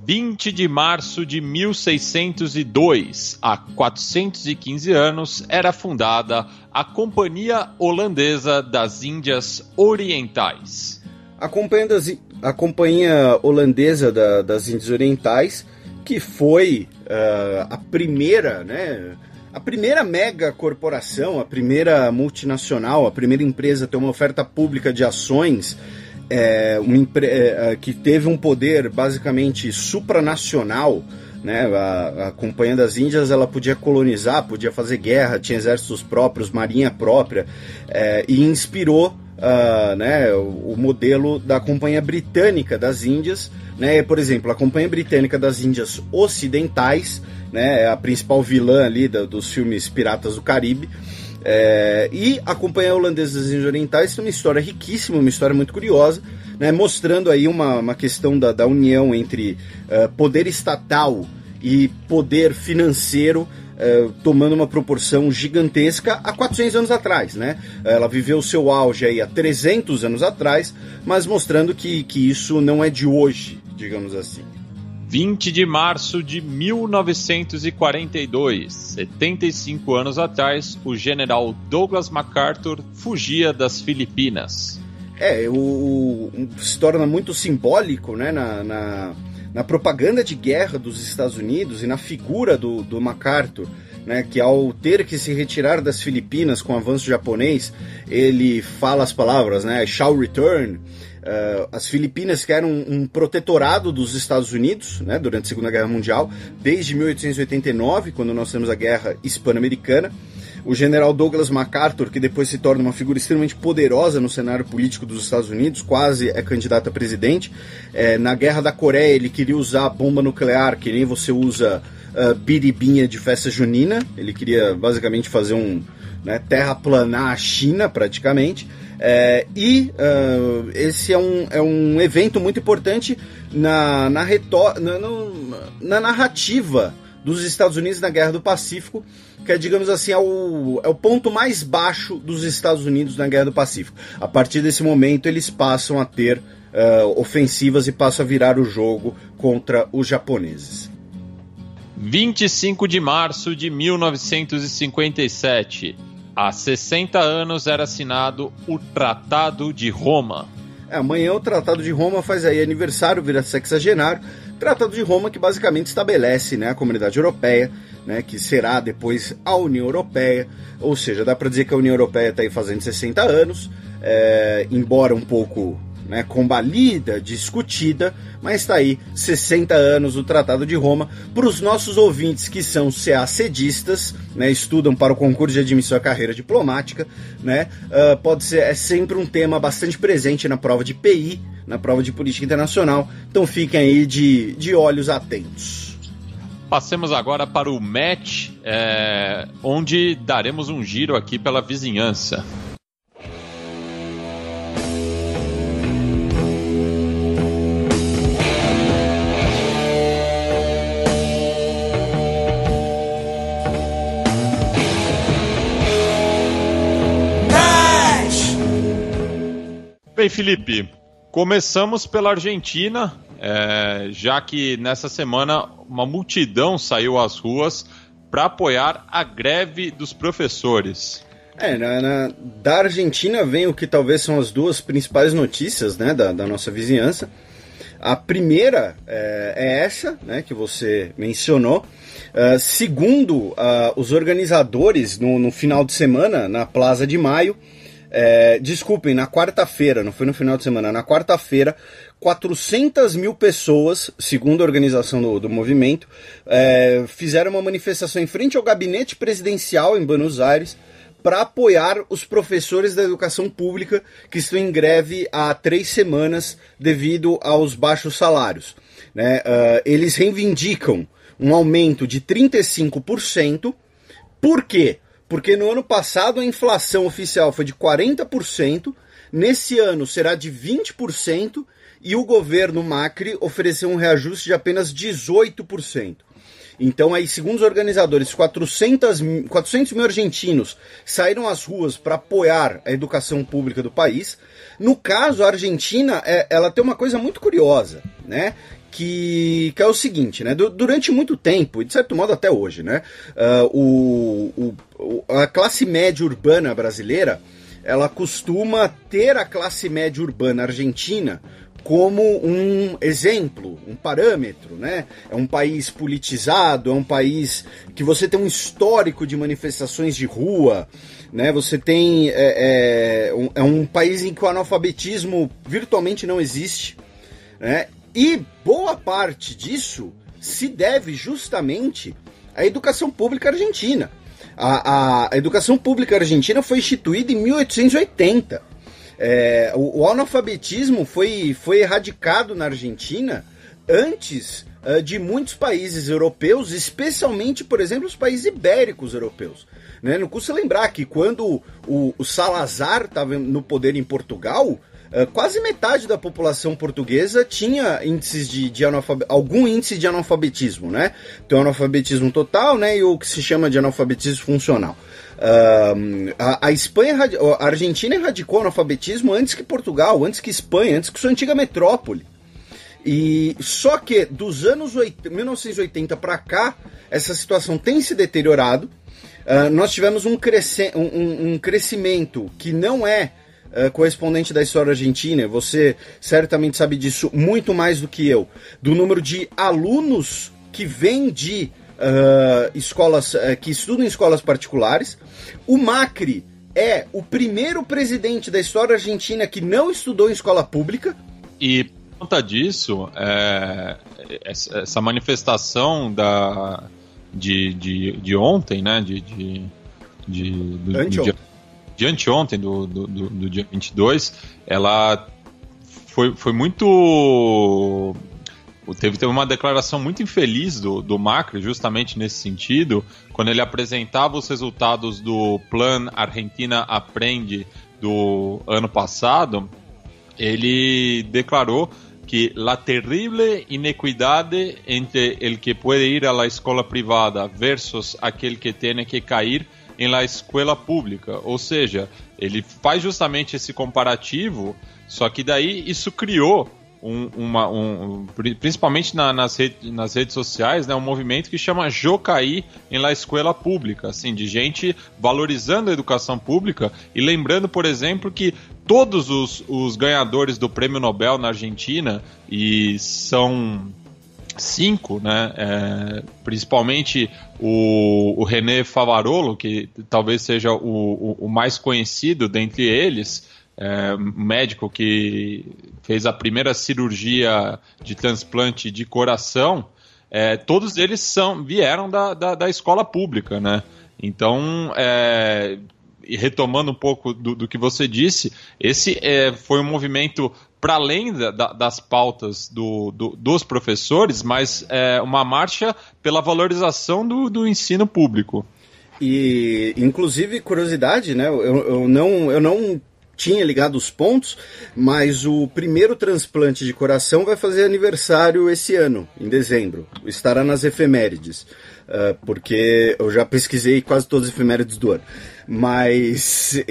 20 de março de 1602, há 415 anos, era fundada a Companhia Holandesa das Índias Orientais. A Companhia Holandesa das Índias Orientais, que foi a primeira, né, a primeira mega corporação, a primeira multinacional, a primeira empresa a ter uma oferta pública de ações, que teve um poder basicamente supranacional, né? A Companhia das Índias, ela podia colonizar, podia fazer guerra, tinha exércitos próprios, marinha própria, e inspirou né, o modelo da Companhia Britânica das Índias, né? Por exemplo, a Companhia Britânica das Índias Ocidentais, né, é a principal vilã ali dos filmes Piratas do Caribe. E a Companhia Holandesa das Índias Orientais tem uma história riquíssima, uma história muito curiosa, né, mostrando aí uma questão da união entre poder estatal e poder financeiro, tomando uma proporção gigantesca há 400 anos atrás, né? Ela viveu o seu auge aí há 300 anos atrás, mas mostrando que isso não é de hoje, digamos assim. 20 de março de 1942, 75 anos atrás, o general Douglas MacArthur fugia das Filipinas. Se torna muito simbólico, né, na propaganda de guerra dos Estados Unidos e na figura do MacArthur, né, que ao ter que se retirar das Filipinas com o avanço japonês, ele fala as palavras, né, I shall return. As Filipinas, que eram um protetorado dos Estados Unidos, né, durante a Segunda Guerra Mundial, desde 1889, quando nós temos a Guerra Hispano-Americana. O general Douglas MacArthur, que depois se torna uma figura extremamente poderosa no cenário político dos Estados Unidos, quase é candidato a presidente. Na Guerra da Coreia, ele queria usar a bomba nuclear, que nem você usa biribinha de festa junina. Ele queria basicamente fazer terraplanar a China, praticamente. Esse é um evento muito importante na narrativa dos Estados Unidos na Guerra do Pacífico, que é, digamos assim, é o ponto mais baixo dos Estados Unidos na Guerra do Pacífico. A partir desse momento, eles passam a ter ofensivas e passam a virar o jogo contra os japoneses. 25 de março de 1957. Há 60 anos era assinado o Tratado de Roma. Amanhã o Tratado de Roma faz aí aniversário, vira sexagenário. Tratado de Roma que basicamente estabelece, né, a Comunidade Europeia, né, que será depois a União Europeia. Ou seja, dá para dizer que a União Europeia está aí fazendo 60 anos, embora um pouco, né, combalida, discutida, mas está aí 60 anos o Tratado de Roma. Para os nossos ouvintes que são CACDistas, né, estudam para o concurso de admissão à carreira diplomática, né, é sempre um tema bastante presente na prova de PI, na prova de política internacional, então fiquem aí de olhos atentos. Passemos agora para o match, onde daremos um giro aqui pela vizinhança. Bem, Felipe, começamos pela Argentina, já que nessa semana uma multidão saiu às ruas para apoiar a greve dos professores. Da Argentina vem o que talvez são as duas principais notícias, né, da nossa vizinhança. A primeira é essa, né, que você mencionou. Segundo os organizadores, no final de semana, na Plaza de Maio, Desculpem, na quarta-feira, não foi no final de semana, na quarta-feira, 400 mil pessoas, segundo a organização do movimento, fizeram uma manifestação em frente ao gabinete presidencial em Buenos Aires para apoiar os professores da educação pública que estão em greve há 3 semanas devido aos baixos salários. Né? Eles reivindicam um aumento de 35%. Por quê? Porque no ano passado a inflação oficial foi de 40%, nesse ano será de 20% e o governo Macri ofereceu um reajuste de apenas 18%. Então, aí, segundo os organizadores, 400 mil argentinos saíram às ruas para apoiar a educação pública do país. No caso, a Argentina, ela tem uma coisa muito curiosa, né? Que é o seguinte, né? Durante muito tempo, e de certo modo até hoje, né? A classe média urbana brasileira, ela costuma ter a classe média urbana argentina como um exemplo, um parâmetro, né? É um país politizado, é um país que você tem um histórico de manifestações de rua, né? Você tem é um país em que o analfabetismo virtualmente não existe, né? E boa parte disso se deve justamente à educação pública argentina. A educação pública argentina foi instituída em 1880. O analfabetismo foi erradicado na Argentina antes de muitos países europeus, especialmente, por exemplo, os países ibéricos europeus. Né? Não custa lembrar que quando o Salazar estava no poder em Portugal, quase metade da população portuguesa tinha índices algum índice de analfabetismo, né? Tem o analfabetismo total, né, e o que se chama de analfabetismo funcional. A Argentina erradicou o analfabetismo antes que Portugal, antes que Espanha, antes que sua antiga metrópole. E só que dos anos 1980 para cá, essa situação tem se deteriorado. Nós tivemos um crescimento que não é correspondente da história argentina, você certamente sabe disso muito mais do que eu, do número de alunos que vêm de escolas, que estudam em escolas particulares. O Macri é o primeiro presidente da história argentina que não estudou em escola pública. E por conta disso, essa manifestação de ontem, né, de anteontem, do dia 22, ela foi muito... Teve uma declaração muito infeliz do Macri, justamente nesse sentido, quando ele apresentava os resultados do Plan Argentina Aprende do ano passado. Ele declarou que la terrible inequidade entre el que puede ir a la escola privada versus aquele que tem que cair em la escola pública. Ou seja, ele faz justamente esse comparativo, só que daí isso criou principalmente nas redes sociais, né, um movimento que chama Yo Caí em la escola pública, assim, de gente valorizando a educação pública e lembrando, por exemplo, que todos os ganhadores do Prêmio Nobel na Argentina, e são 5, né, principalmente o René Favarolo, que talvez seja o mais conhecido dentre eles, um médico que fez a primeira cirurgia de transplante de coração. Todos eles vieram da escola pública, né? Então, e retomando um pouco do que você disse, esse foi um movimento para além das pautas dos professores, mas uma marcha pela valorização do ensino público. E, inclusive, curiosidade, né? Eu não tinha ligado os pontos, mas o primeiro transplante de coração vai fazer aniversário esse ano, em dezembro. Estará nas efemérides, porque eu já pesquisei quase todas as efemérides do ano. Mas,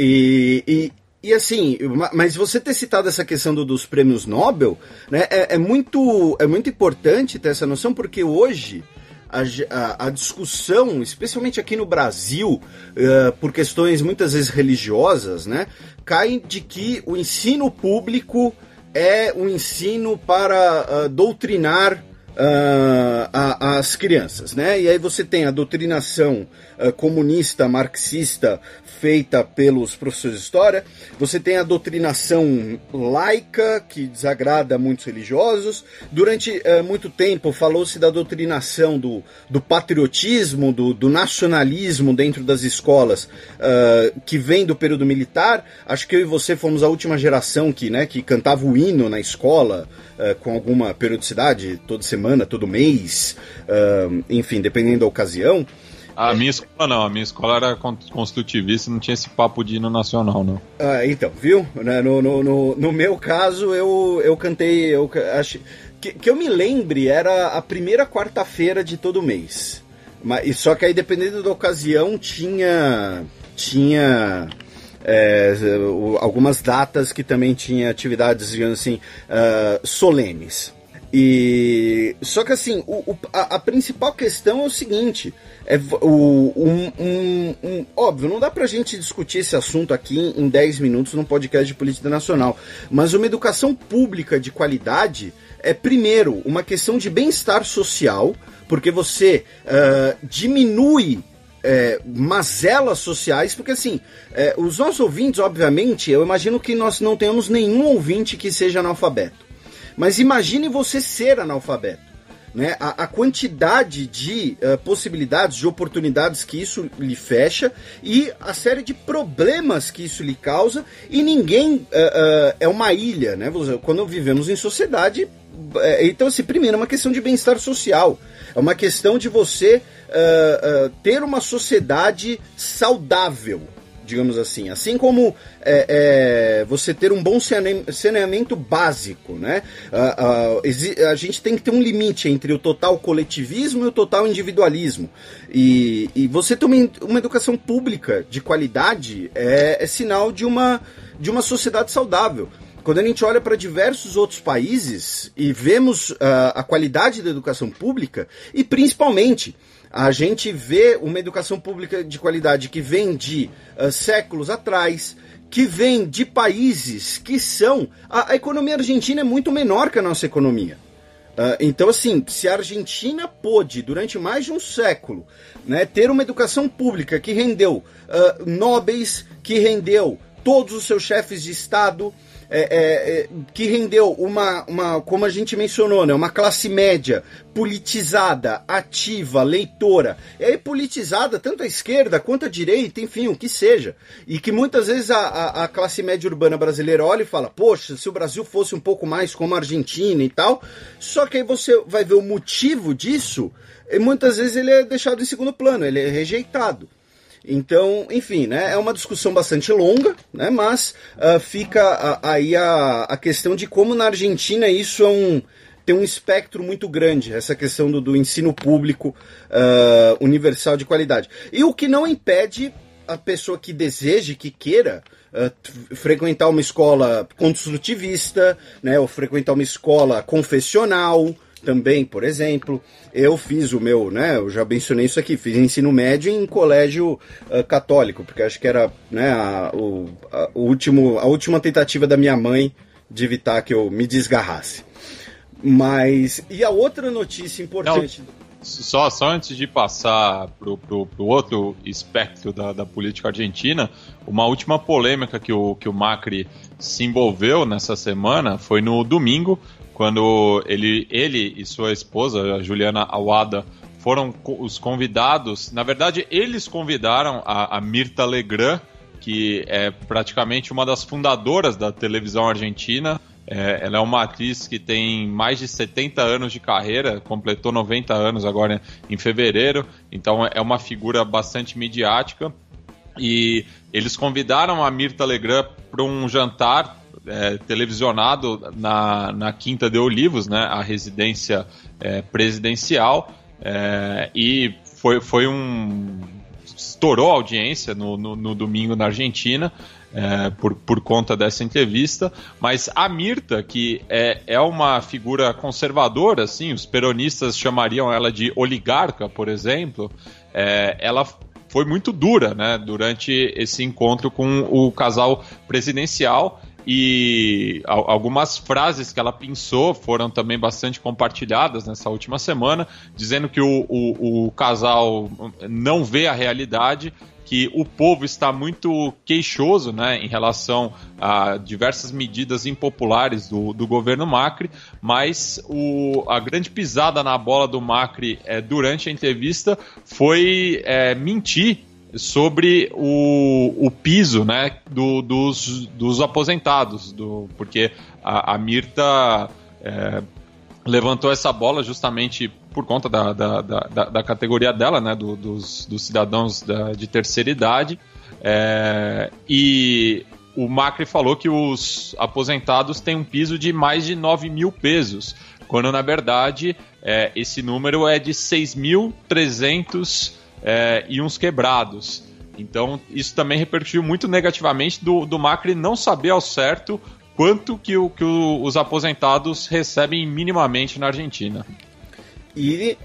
assim, mas você ter citado essa questão dos prêmios Nobel, né, é muito importante ter essa noção, porque hoje a discussão, especialmente aqui no Brasil, por questões muitas vezes religiosas, né, cai de que o ensino público é um ensino para doutrinar as crianças, né? E aí você tem a doutrinação comunista, marxista, feita pelos professores de história, você tem a doutrinação laica, que desagrada muitos religiosos. Durante muito tempo falou-se da doutrinação do patriotismo, do nacionalismo dentro das escolas, que vem do período militar. Acho que eu e você fomos a última geração que cantava o hino na escola, com alguma periodicidade, toda semana, todo mês, enfim, dependendo da ocasião. A minha escola não, a minha escola era construtivista, não tinha esse papo de hino nacional, não. Então, viu? No meu caso, eu cantei, acho que eu me lembre, era a primeira quarta-feira de todo mês. Só que aí, dependendo da ocasião, tinha algumas datas que também tinha atividades, digamos assim, solenes. Só que assim, a principal questão é o seguinte, óbvio, não dá pra gente discutir esse assunto aqui em 10 minutos num podcast de política nacional, mas uma educação pública de qualidade é, primeiro, uma questão de bem-estar social, porque você diminui mazelas sociais, porque assim, os nossos ouvintes, obviamente, eu imagino que nós não tenhamos nenhum ouvinte que seja analfabeto. Mas imagine você ser analfabeto, né? A quantidade de possibilidades, de oportunidades que isso lhe fecha e a série de problemas que isso lhe causa, e ninguém é uma ilha, né? Quando vivemos em sociedade, então assim, primeiro é uma questão de bem-estar social, é uma questão de você ter uma sociedade saudável, digamos assim. Assim como você ter um bom saneamento básico, né? A gente tem que ter um limite entre o total coletivismo e o total individualismo. E você ter uma educação pública de qualidade é sinal de uma sociedade saudável. Quando a gente olha para diversos outros países e vemos a qualidade da educação pública, e principalmente a gente vê uma educação pública de qualidade que vem de séculos atrás, que vem de países que são... A economia argentina é muito menor que a nossa economia. Então, assim, se a Argentina pôde, durante mais de um século, né, ter uma educação pública que rendeu nobres, que rendeu todos os seus chefes de Estado... que rendeu como a gente mencionou, né, uma classe média politizada, ativa, leitora, e aí politizada tanto a esquerda quanto a direita, enfim, o que seja, e que muitas vezes a classe média urbana brasileira olha e fala, poxa, se o Brasil fosse um pouco mais como a Argentina e tal, só que aí você vai ver o motivo disso, e muitas vezes ele é deixado em segundo plano, ele é rejeitado. Então, enfim, né, é uma discussão bastante longa, né, mas fica aí a questão de como na Argentina isso tem um espectro muito grande, essa questão do ensino público universal de qualidade. E o que não impede a pessoa que deseje, que queira frequentar uma escola construtivista, né, ou frequentar uma escola confessional, também, por exemplo. Eu fiz o meu, né, eu já mencionei isso aqui, fiz ensino médio em colégio católico, porque acho que era, né, a última tentativa da minha mãe de evitar que eu me desgarrasse. Mas, e a outra notícia importante... Não, só antes de passar pro outro espectro da política argentina, uma última polêmica que o Macri se envolveu nessa semana foi no domingo, quando ele e sua esposa, a Juliana Awada, foram os convidados. Na verdade, eles convidaram a Mirta Legrand, que é praticamente uma das fundadoras da televisão argentina. Ela é uma atriz que tem mais de 70 anos de carreira, completou 90 anos agora em fevereiro, então é uma figura bastante midiática. E eles convidaram a Mirta Legrand para um jantar televisionado na Quinta de Olivos, né, a residência presidencial, e foi estourou a audiência no domingo na Argentina, por conta dessa entrevista. Mas a Mirta, que é uma figura conservadora, assim, os peronistas chamariam ela de oligarca, por exemplo, ela foi muito dura, né, durante esse encontro com o casal presidencial. e algumas frases que ela pensou foram também bastante compartilhadas nessa última semana, dizendo que o casal não vê a realidade, que o povo está muito queixoso, né, em relação a diversas medidas impopulares do governo Macri, mas a grande pisada na bola do Macri durante a entrevista foi mentir sobre o piso, né, dos aposentados, porque a Mirta levantou essa bola justamente por conta da categoria dela, né, dos cidadãos de terceira idade, e o Macri falou que os aposentados têm um piso de mais de 9 mil pesos, quando na verdade esse número é de 6.300 e uns quebrados. Então isso também repercutiu muito negativamente do Macri não saber ao certo quanto que os aposentados recebem minimamente na Argentina. E,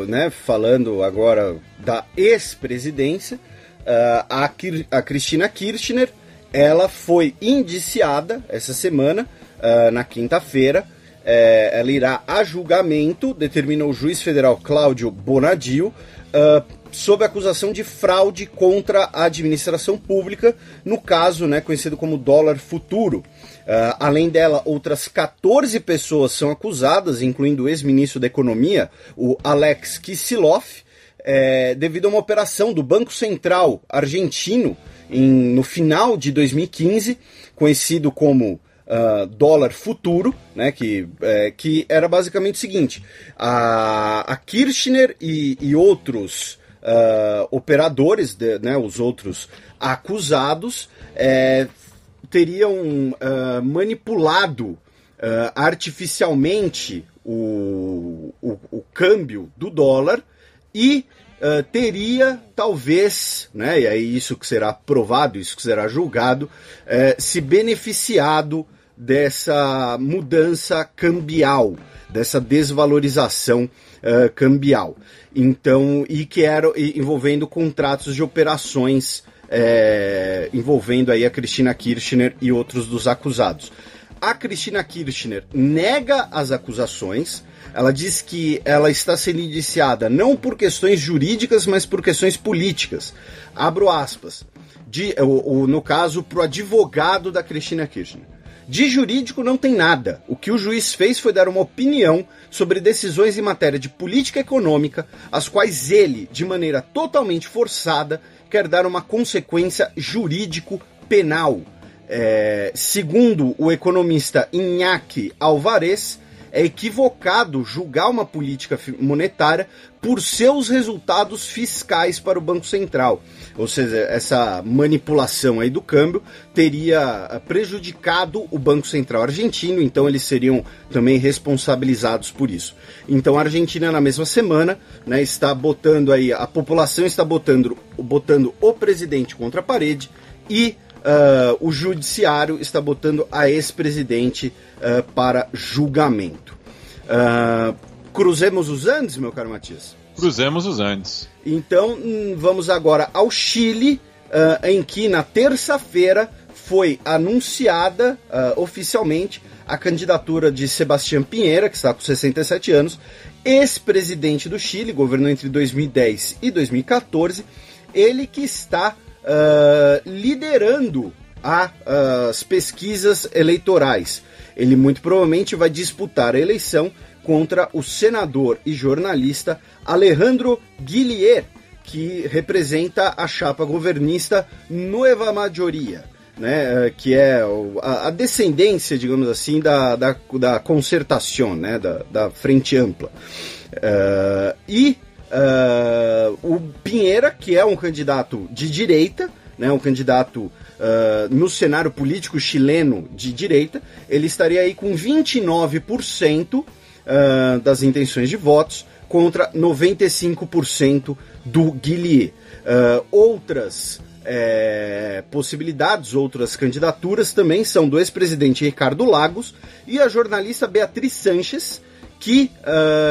né, falando agora da ex-presidência, a Cristina Kirchner, ela foi indiciada essa semana, na quinta-feira. Ela irá a julgamento, determinou o juiz federal Cláudio Bonadio, sob acusação de fraude contra a administração pública, no caso, né, conhecido como dólar futuro. Além dela, outras 14 pessoas são acusadas, incluindo o ex-ministro da Economia, o Alex Kicillof, devido a uma operação do Banco Central argentino no final de 2015, conhecido como dólar futuro, né, que era basicamente o seguinte: a Kirchner e outros operadores, né, os outros acusados, teriam manipulado artificialmente o câmbio do dólar e teria, talvez, né, e aí isso que será provado, isso que será julgado, se beneficiado dessa mudança cambial, dessa desvalorização cambial. Então, e que era envolvendo contratos de operações envolvendo aí a Cristina Kirchner e outros dos acusados. A Cristina Kirchner nega as acusações. Ela diz que ela está sendo indiciada não por questões jurídicas, mas por questões políticas. Abro aspas. No caso, para o advogado da Cristina Kirchner. De jurídico não tem nada. O que o juiz fez foi dar uma opinião sobre decisões em matéria de política econômica, as quais ele, de maneira totalmente forçada, quer dar uma consequência jurídico-penal. Segundo o economista Iñaki Alvarez, é equivocado julgar uma política monetária por seus resultados fiscais para o Banco Central. Ou seja, essa manipulação aí do câmbio teria prejudicado o Banco Central argentino, então eles seriam também responsabilizados por isso. Então a Argentina, na mesma semana, né, está botando aí, a população está botando o presidente contra a parede e o judiciário está botando a ex-presidente para julgamento. Cruzemos os Andes, meu caro Matias? Cruzemos os Andes. Então, vamos agora ao Chile, em que na terça-feira foi anunciada oficialmente a candidatura de Sebastián Piñera, que está com 67 anos, ex-presidente do Chile, governou entre 2010 e 2014, ele que está liderando as pesquisas eleitorais. Ele muito provavelmente vai disputar a eleição contra o senador e jornalista Alejandro Guillier, que representa a chapa governista Nueva Mayoría, né, que é a descendência, digamos assim, da Concertación, né, da Frente Ampla. O Piñera, que é um candidato de direita, né, um candidato no cenário político chileno de direita, ele estaria aí com 29% das intenções de votos contra 95% do Guillier. Outras possibilidades, outras candidaturas também são do ex-presidente Ricardo Lagos e a jornalista Beatriz Sánchez, que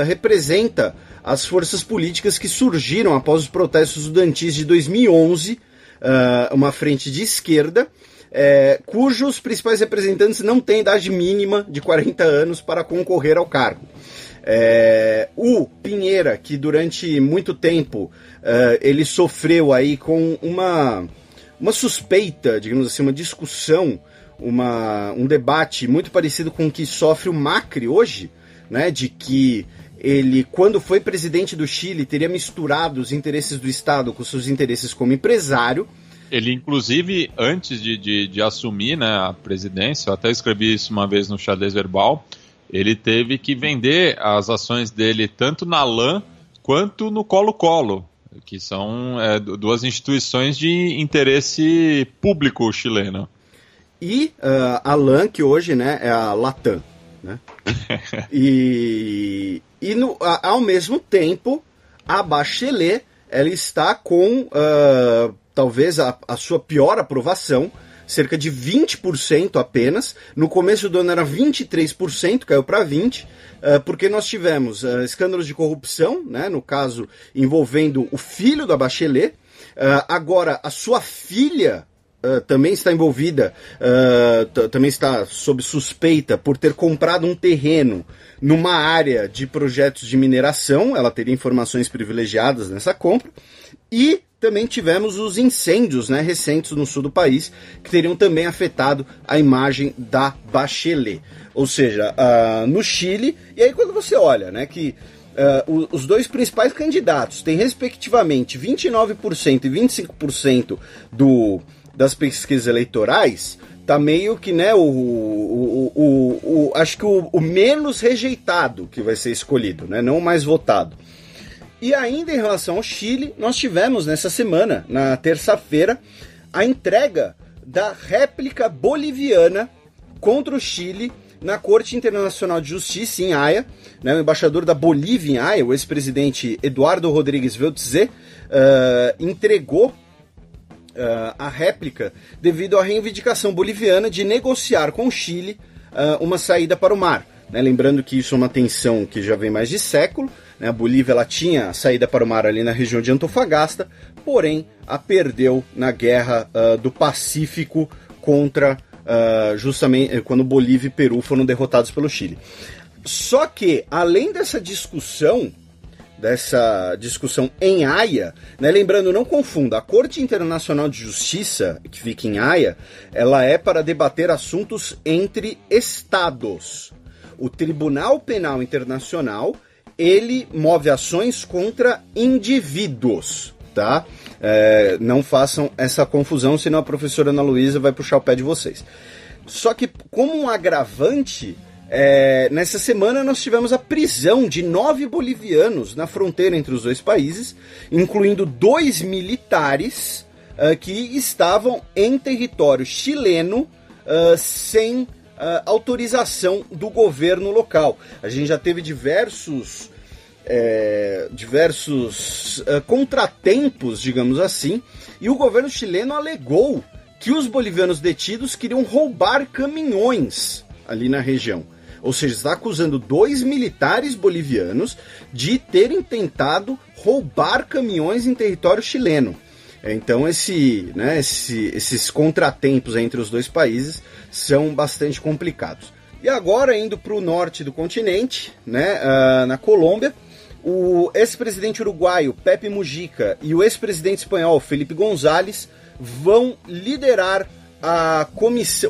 representa as forças políticas que surgiram após os protestos estudantis de 2011, uma frente de esquerda, cujos principais representantes não têm idade mínima de 40 anos para concorrer ao cargo. O Pinheira, que durante muito tempo ele sofreu aí com uma suspeita, digamos assim, uma discussão, um debate muito parecido com o que sofre o Macri hoje, né, de que ele, quando foi presidente do Chile, teria misturado os interesses do Estado com seus interesses como empresário. Ele, inclusive, antes de assumir, né, a presidência, eu até escrevi isso uma vez no Xadrez Verbal, ele teve que vender as ações dele tanto na LAN quanto no Colo-Colo, que são duas instituições de interesse público chileno. E a LAN, que hoje, né, é a Latam, né? Ao mesmo tempo, a Bachelet, ela está com talvez a sua pior aprovação, cerca de 20% apenas. No começo do ano era 23%, caiu para 20%, porque nós tivemos escândalos de corrupção, né, no caso envolvendo o filho da Bachelet. Agora, a sua filha também está envolvida, também está sob suspeita por ter comprado um terreno numa área de projetos de mineração. Ela teria informações privilegiadas nessa compra. E também tivemos os incêndios, né, recentes no sul do país, que teriam também afetado a imagem da Bachelet. Ou seja, no Chile, e aí quando você olha, né, que os dois principais candidatos têm respectivamente 29% e 25% das pesquisas eleitorais, tá meio que, né, acho que o menos rejeitado que vai ser escolhido, né, não o mais votado. E ainda em relação ao Chile, nós tivemos nessa semana, na terça-feira, a entrega da réplica boliviana contra o Chile na Corte Internacional de Justiça em Haia, né, o embaixador da Bolívia em Haia, o ex-presidente Eduardo Rodrigues Veltzé, entregou a réplica devido à reivindicação boliviana de negociar com o Chile uma saída para o mar. Né? Lembrando que isso é uma tensão que já vem mais de século. Né? A Bolívia ela tinha saída para o mar ali na região de Antofagasta, porém a perdeu na guerra do Pacífico contra justamente quando Bolívia e Peru foram derrotados pelo Chile. Só que, além dessa discussão em Haia, né, lembrando, não confunda, a Corte Internacional de Justiça, que fica em Haia, ela é para debater assuntos entre estados. O Tribunal Penal Internacional, ele move ações contra indivíduos, tá? Não façam essa confusão, senão a professora Ana Luísa vai puxar o pé de vocês. Só que, como um agravante, nessa semana nós tivemos a prisão de 9 bolivianos na fronteira entre os dois países, incluindo 2 militares que estavam em território chileno sem autorização do governo local. A gente já teve diversos contratempos, digamos assim, e o governo chileno alegou que os bolivianos detidos queriam roubar caminhões ali na região. Ou seja, está acusando 2 militares bolivianos de terem roubar caminhões em território chileno. Então esses contratempos entre os dois países são bastante complicados. E agora, indo para o norte do continente, né, na Colômbia, o ex-presidente uruguaio Pepe Mujica e o ex-presidente espanhol Felipe González vão liderar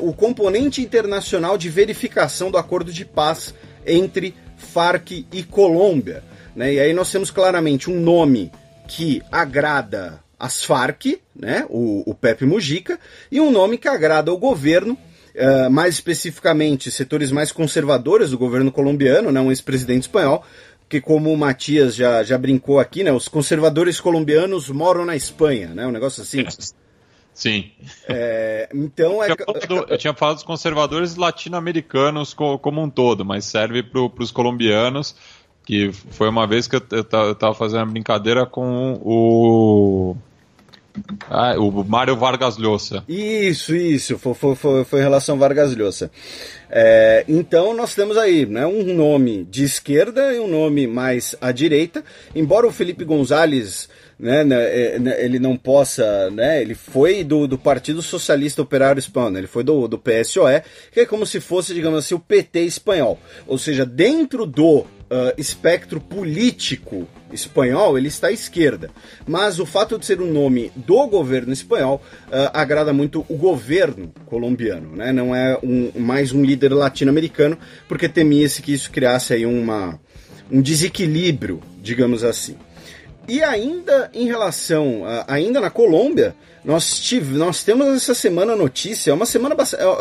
o componente internacional de verificação do acordo de paz entre Farc e Colômbia. Né? E aí nós temos claramente um nome que agrada as Farc, né? o Pepe Mujica, e um nome que agrada ao governo, mais especificamente setores mais conservadores do governo colombiano, né? Um ex-presidente espanhol, que, como o Matias já brincou aqui, né? Os conservadores colombianos moram na Espanha, né? Um negócio assim. Sim. Então eu tinha falado dos conservadores latino-americanos como um todo, mas serve para os colombianos, que foi uma vez que eu estava fazendo uma brincadeira com o O Mário Vargas Llosa. Isso, foi em relação a Vargas Llosa. Então nós temos aí, né, um nome de esquerda e um nome mais à direita, embora o Felipe González, né, ele não possa, né, ele foi do Partido Socialista Operário Espanhol, né, ele foi do PSOE, que é como se fosse, digamos assim, o PT espanhol, ou seja, dentro do espectro político espanhol, ele está à esquerda. Mas o fato de ser um nome do governo espanhol agrada muito o governo colombiano, né? Não é mais um líder latino-americano, porque temia-se que isso criasse aí um desequilíbrio, digamos assim. E ainda em relação, ainda na Colômbia, nós temos essa semana a notícia,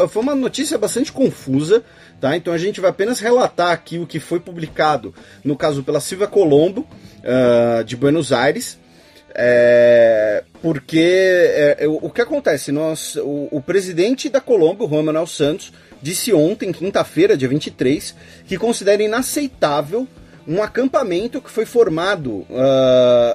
foi uma notícia bastante confusa, tá? Então a gente vai apenas relatar aqui o que foi publicado, no caso pela Silvia Colombo, de Buenos Aires, porque o que acontece, o presidente da Colômbia, o Juan Manuel Santos, disse ontem, quinta-feira, dia 23, que considera inaceitável um acampamento que foi formado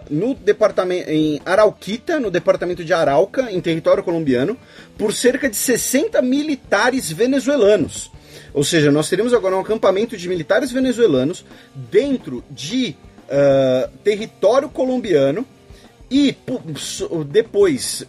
no departamento, em Arauquita, no departamento de Arauca, em território colombiano, por cerca de 60 militares venezuelanos. Ou seja, nós teremos agora um acampamento de militares venezuelanos dentro de território colombiano e depois,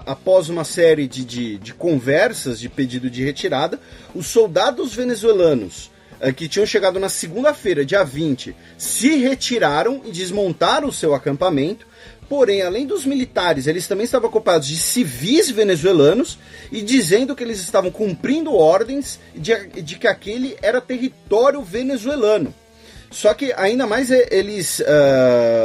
após uma série de conversas de pedido de retirada, os soldados venezuelanos que tinham chegado na segunda-feira, dia 20, se retiraram e desmontaram o seu acampamento. Porém, além dos militares, eles também estavam acompanhados de civis venezuelanos e dizendo que eles estavam cumprindo ordens de que aquele era território venezuelano. Só que, ainda mais,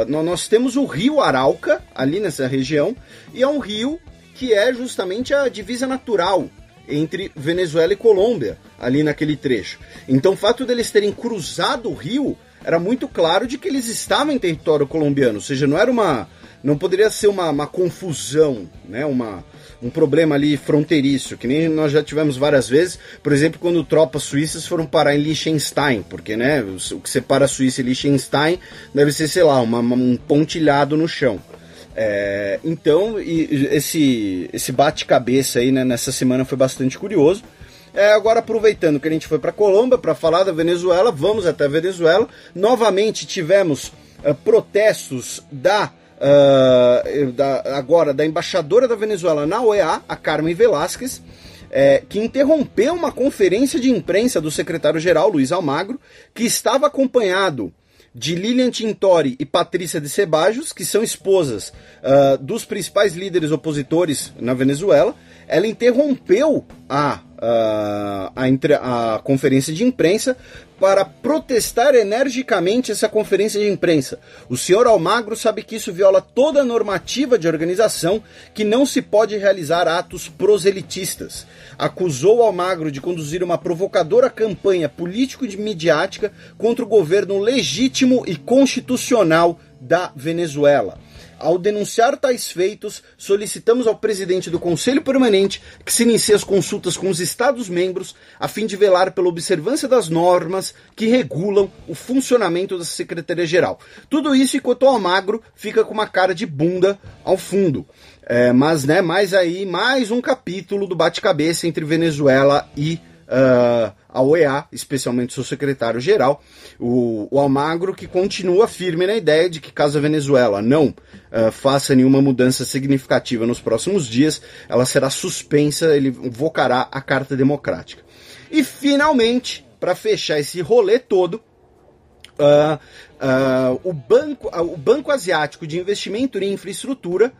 nós temos o rio Arauca, ali nessa região, e é um rio que é justamente a divisa natural entre Venezuela e Colômbia, ali naquele trecho. Então o fato deles terem cruzado o rio era muito claro de que eles estavam em território colombiano, ou seja, não poderia ser uma confusão, né, um problema ali fronteiriço, que nem nós já tivemos várias vezes, por exemplo, quando tropas suíças foram parar em Liechtenstein, porque, né, o que separa a Suíça e Liechtenstein deve ser, sei lá, um pontilhado no chão. Então, esse bate-cabeça aí, né, nessa semana foi bastante curioso. Agora, aproveitando que a gente foi para a Colômbia para falar da Venezuela, vamos até a Venezuela. Novamente tivemos protestos agora da embaixadora da Venezuela na OEA, a Carmen Velásquez, que interrompeu uma conferência de imprensa do secretário-geral, Luiz Almagro, que estava acompanhado de Lilian Tintori e Patrícia de Ceballos, que são esposas dos principais líderes opositores na Venezuela. Ela interrompeu a conferência de imprensa para protestar energicamente essa conferência de imprensa. O senhor Almagro sabe que isso viola toda a normativa de organização, que não se pode realizar atos proselitistas. Acusou Almagro de conduzir uma provocadora campanha político-midiática contra o governo legítimo e constitucional da Venezuela. Ao denunciar tais feitos, solicitamos ao presidente do Conselho Permanente que se inicie as consultas com os Estados-membros a fim de velar pela observância das normas que regulam o funcionamento da Secretaria-Geral. Tudo isso enquanto o Almagro fica com uma cara de bunda ao fundo. Mas, né, mais um capítulo do bate-cabeça entre Venezuela e a OEA, especialmente seu secretário-geral, o Almagro, que continua firme na ideia de que caso a Venezuela não faça nenhuma mudança significativa nos próximos dias, ela será suspensa, ele invocará a Carta Democrática. E finalmente, para fechar esse rolê todo, o Banco Asiático de Investimento em Infraestrutura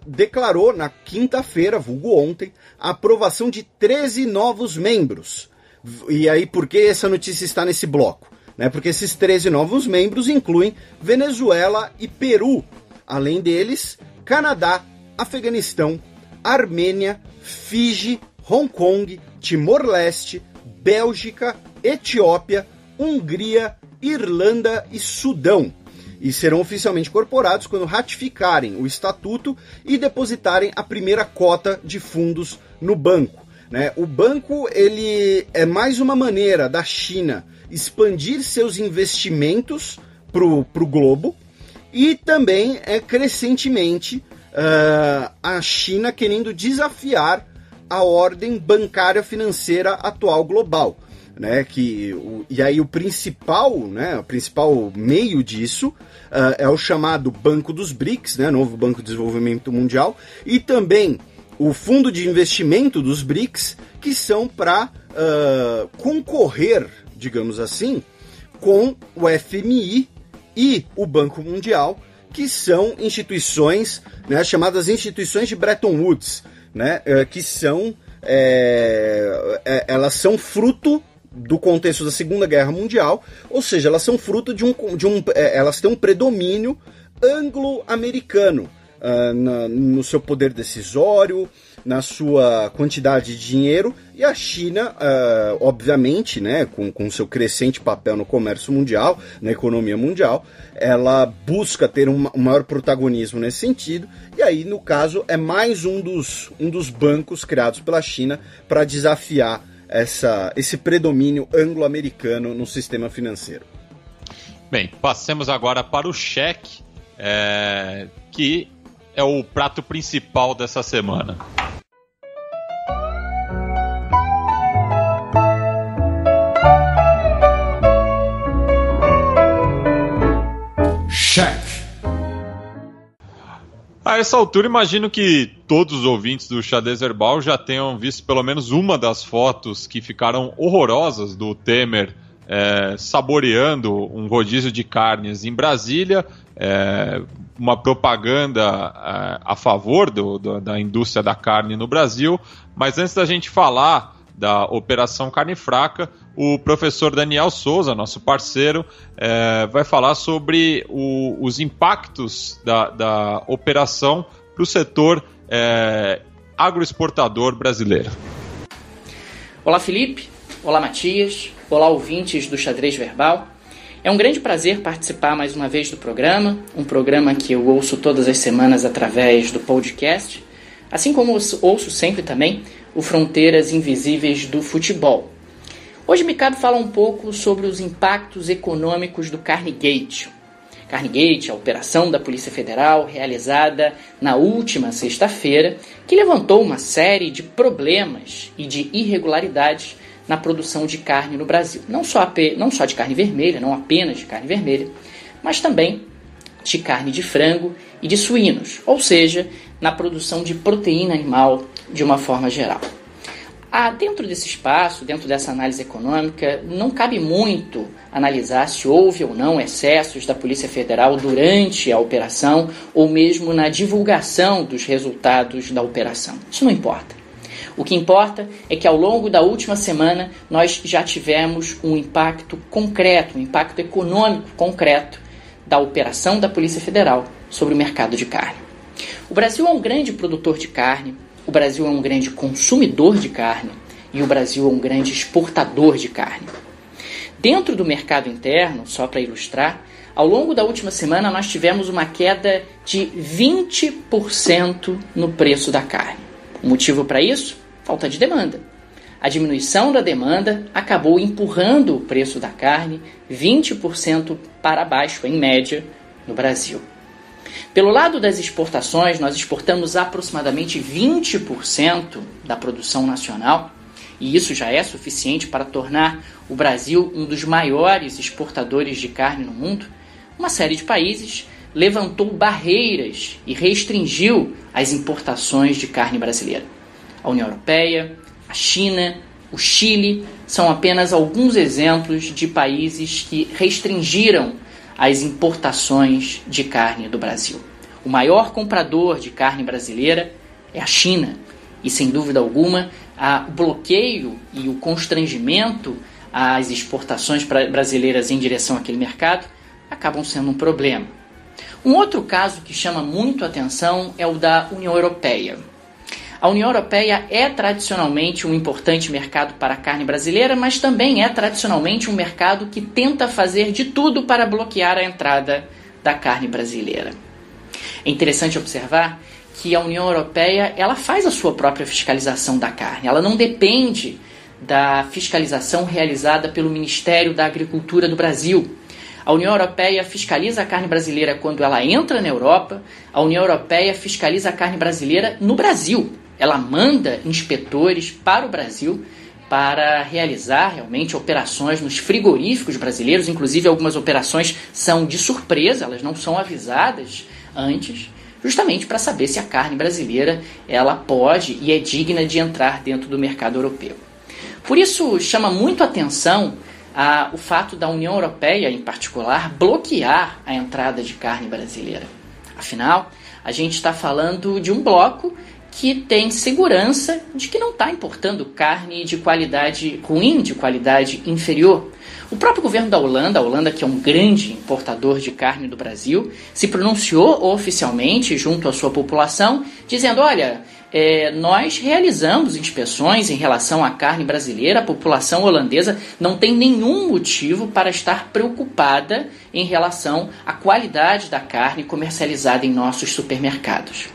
declarou na quinta-feira, vulgo ontem, a aprovação de 13 novos membros. E aí, por que essa notícia está nesse bloco? Porque esses 13 novos membros incluem Venezuela e Peru. Além deles, Canadá, Afeganistão, Armênia, Fiji, Hong Kong, Timor-Leste, Bélgica, Etiópia, Hungria, Irlanda e Sudão. E serão oficialmente incorporados quando ratificarem o estatuto e depositarem a primeira cota de fundos no banco. O banco, ele é mais uma maneira da China expandir seus investimentos para o globo e também crescentemente a China querendo desafiar a ordem bancária financeira atual global. Né, e aí o principal meio disso é o chamado Banco dos BRICS, né, novo Banco de Desenvolvimento Mundial, e também o Fundo de Investimento dos BRICS, que são para concorrer, digamos assim, com o FMI e o Banco Mundial, que são instituições, né, chamadas instituições de Bretton Woods, né, que são elas são fruto do contexto da Segunda Guerra Mundial, ou seja, elas são fruto elas têm um predomínio anglo-americano no seu poder decisório, na sua quantidade de dinheiro, e a China, obviamente, né, com seu crescente papel no comércio mundial, na economia mundial, ela busca ter um maior protagonismo nesse sentido, e aí, no caso, é mais um dos bancos criados pela China para desafiar esse predomínio anglo-americano no sistema financeiro. Bem, passemos agora para o cheque, que é o prato principal dessa semana. Cheque. A essa altura, imagino que todos os ouvintes do Xadrez Verbal já tenham visto pelo menos uma das fotos que ficaram horrorosas do Temer saboreando um rodízio de carnes em Brasília, uma propaganda a favor da indústria da carne no Brasil. Mas antes da gente falar da Operação Carne Fraca, o professor Daniel Souza, nosso parceiro, vai falar sobre os impactos da operação para o setor agroexportador brasileiro. Olá, Felipe. Olá, Matias. Olá, ouvintes do Xadrez Verbal. É um grande prazer participar mais uma vez do programa, um programa que eu ouço todas as semanas através do podcast, assim como ouço sempre também o Fronteiras Invisíveis do Futebol. Hoje me cabe falar um pouco sobre os impactos econômicos do Carnegate. Carnegate, a operação da Polícia Federal realizada na última sexta-feira, que levantou uma série de problemas e de irregularidades na produção de carne no Brasil. Não só de carne vermelha, não apenas de carne vermelha, mas também de carne de frango e de suínos, ou seja, na produção de proteína animal de uma forma geral. Dentro desse espaço, dentro dessa análise econômica, não cabe muito analisar se houve ou não excessos da Polícia Federal durante a operação ou mesmo na divulgação dos resultados da operação. Isso não importa. O que importa é que ao longo da última semana nós já tivemos um impacto concreto, um impacto econômico concreto da operação da Polícia Federal sobre o mercado de carne. O Brasil é um grande produtor de carne, o Brasil é um grande consumidor de carne e o Brasil é um grande exportador de carne. Dentro do mercado interno, só para ilustrar, ao longo da última semana nós tivemos uma queda de 20% no preço da carne. O motivo para isso? Falta de demanda. A diminuição da demanda acabou empurrando o preço da carne 20% para baixo, em média, no Brasil. Pelo lado das exportações, nós exportamos aproximadamente 20% da produção nacional, e isso já é suficiente para tornar o Brasil um dos maiores exportadores de carne no mundo. Uma série de países levantou barreiras e restringiu as importações de carne brasileira. A União Europeia, a China, o Chile são apenas alguns exemplos de países que restringiram as importações de carne do Brasil. O maior comprador de carne brasileira é a China e, sem dúvida alguma, o bloqueio e o constrangimento às exportações brasileiras em direção àquele mercado acabam sendo um problema. Um outro caso que chama muito a atenção é o da União Europeia. A União Europeia é tradicionalmente um importante mercado para a carne brasileira, mas também é tradicionalmente um mercado que tenta fazer de tudo para bloquear a entrada da carne brasileira. É interessante observar que a União Europeia ela faz a sua própria fiscalização da carne. Ela não depende da fiscalização realizada pelo Ministério da Agricultura do Brasil. A União Europeia fiscaliza a carne brasileira quando ela entra na Europa. A União Europeia fiscaliza a carne brasileira no Brasil. Ela manda inspetores para o Brasil para realizar realmente operações nos frigoríficos brasileiros. Inclusive, algumas operações são de surpresa, elas não são avisadas antes, justamente para saber se a carne brasileira ela pode e é digna de entrar dentro do mercado europeu. Por isso, chama muito a atenção o fato da União Europeia, em particular, bloquear a entrada de carne brasileira. Afinal, a gente está falando de um bloco que tem segurança de que não está importando carne de qualidade ruim, de qualidade inferior. O próprio governo da Holanda, a Holanda que é um grande importador de carne do Brasil, se pronunciou oficialmente junto à sua população, dizendo, olha, nós realizamos inspeções em relação à carne brasileira, a população holandesa não tem nenhum motivo para estar preocupada em relação à qualidade da carne comercializada em nossos supermercados.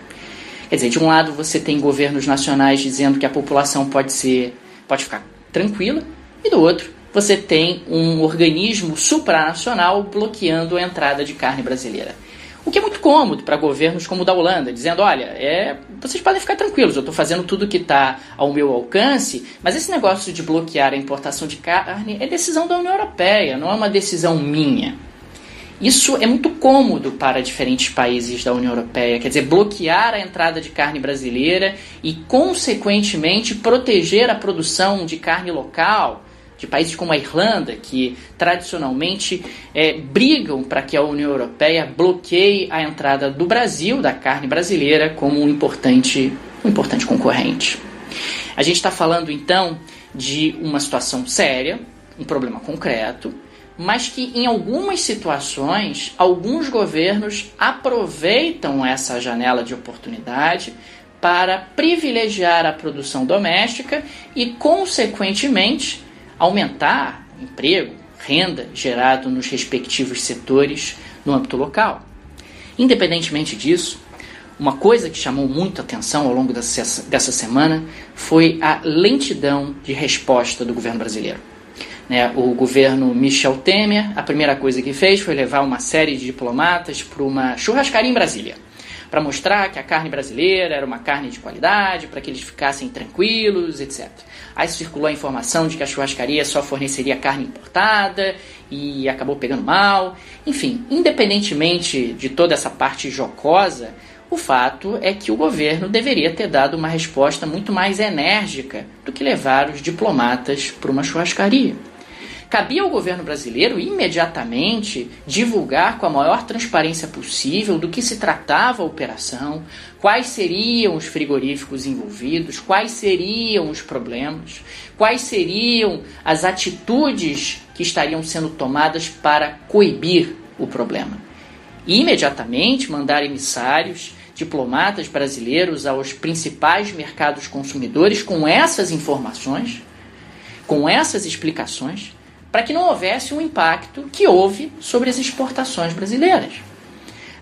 Quer dizer, de um lado você tem governos nacionais dizendo que a população pode ficar tranquila, e do outro você tem um organismo supranacional bloqueando a entrada de carne brasileira. O que é muito cômodo para governos como o da Holanda, dizendo, olha, vocês podem ficar tranquilos, eu estou fazendo tudo que está ao meu alcance, mas esse negócio de bloquear a importação de carne é decisão da União Europeia, não é uma decisão minha. Isso é muito cômodo para diferentes países da União Europeia, quer dizer, bloquear a entrada de carne brasileira e, consequentemente, proteger a produção de carne local de países como a Irlanda, que tradicionalmente brigam para que a União Europeia bloqueie a entrada do Brasil, da carne brasileira, como um importante concorrente. A gente está falando, então, de uma situação séria, um problema concreto, mas que em algumas situações, alguns governos aproveitam essa janela de oportunidade para privilegiar a produção doméstica e, consequentemente, aumentar emprego, renda gerado nos respectivos setores no âmbito local. Independentemente disso, uma coisa que chamou muito a atenção ao longo dessa semana foi a lentidão de resposta do governo brasileiro. O governo Michel Temer, a primeira coisa que fez foi levar uma série de diplomatas para uma churrascaria em Brasília, para mostrar que a carne brasileira era uma carne de qualidade, para que eles ficassem tranquilos, etc. Aí circulou a informação de que a churrascaria só forneceria carne importada e acabou pegando mal. Enfim, independentemente de toda essa parte jocosa, o fato é que o governo deveria ter dado uma resposta muito mais enérgica do que levar os diplomatas para uma churrascaria. Cabia ao governo brasileiro imediatamente divulgar com a maior transparência possível do que se tratava a operação, quais seriam os frigoríficos envolvidos, quais seriam os problemas, quais seriam as atitudes que estariam sendo tomadas para coibir o problema. E imediatamente mandar emissários, diplomatas brasileiros aos principais mercados consumidores com essas informações, com essas explicações, para que não houvesse um impacto que houve sobre as exportações brasileiras.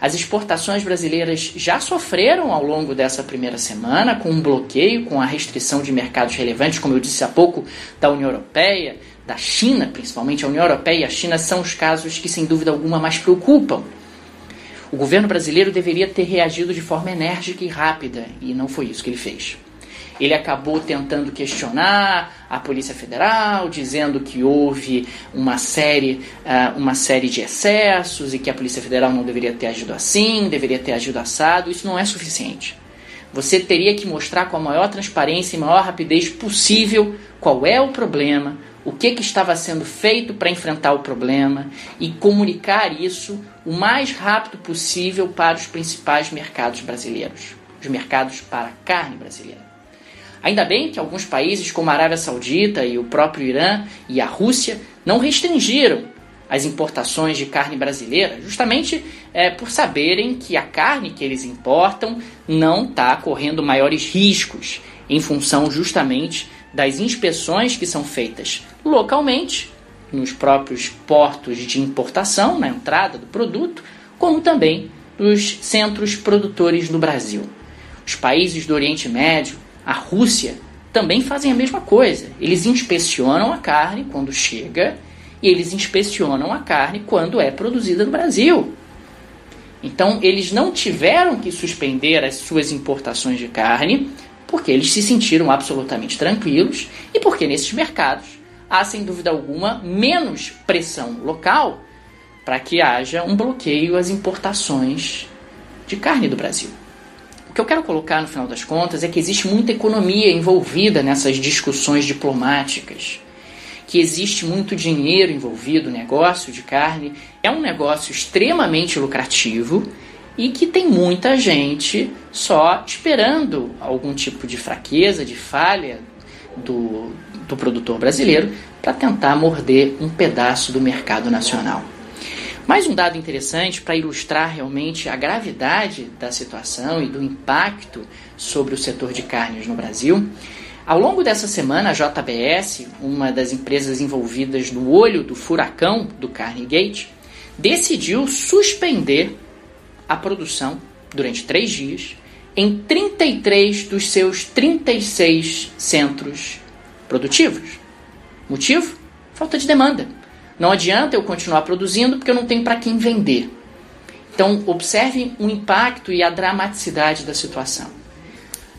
As exportações brasileiras já sofreram ao longo dessa primeira semana com um bloqueio, com a restrição de mercados relevantes, como eu disse há pouco, da União Europeia, da China, principalmente. A União Europeia e a China são os casos que, sem dúvida alguma, mais preocupam. O governo brasileiro deveria ter reagido de forma enérgica e rápida, e não foi isso que ele fez. Ele acabou tentando questionar a Polícia Federal, dizendo que houve uma série de excessos e que a Polícia Federal não deveria ter agido assim, deveria ter agido assado. Isso não é suficiente. Você teria que mostrar com a maior transparência e maior rapidez possível qual é o problema, o que estava sendo feito para enfrentar o problema e comunicar isso o mais rápido possível para os principais mercados brasileiros, os mercados para a carne brasileira. Ainda bem que alguns países como a Arábia Saudita e o próprio Irã e a Rússia não restringiram as importações de carne brasileira, justamente por saberem que a carne que eles importam não está correndo maiores riscos em função justamente das inspeções que são feitas localmente, nos próprios portos de importação, na entrada do produto, como também nos centros produtores no Brasil. Os países do Oriente Médio, a Rússia, também fazem a mesma coisa. Eles inspecionam a carne quando chega e eles inspecionam a carne quando é produzida no Brasil. Então, eles não tiveram que suspender as suas importações de carne porque eles se sentiram absolutamente tranquilos e porque nesses mercados há, sem dúvida alguma, menos pressão local para que haja um bloqueio às importações de carne do Brasil. O que eu quero colocar no final das contas é que existe muita economia envolvida nessas discussões diplomáticas, que existe muito dinheiro envolvido. O negócio de carne é um negócio extremamente lucrativo e que tem muita gente só esperando algum tipo de fraqueza, de falha do produtor brasileiro para tentar morder um pedaço do mercado nacional. Mais um dado interessante para ilustrar realmente a gravidade da situação e do impacto sobre o setor de carnes no Brasil. Ao longo dessa semana, a JBS, uma das empresas envolvidas no olho do furacão do Carnegate, decidiu suspender a produção durante 3 dias em 33 dos seus 36 centros produtivos. Motivo? Falta de demanda. Não adianta eu continuar produzindo porque eu não tenho para quem vender. Então, observe o impacto e a dramaticidade da situação.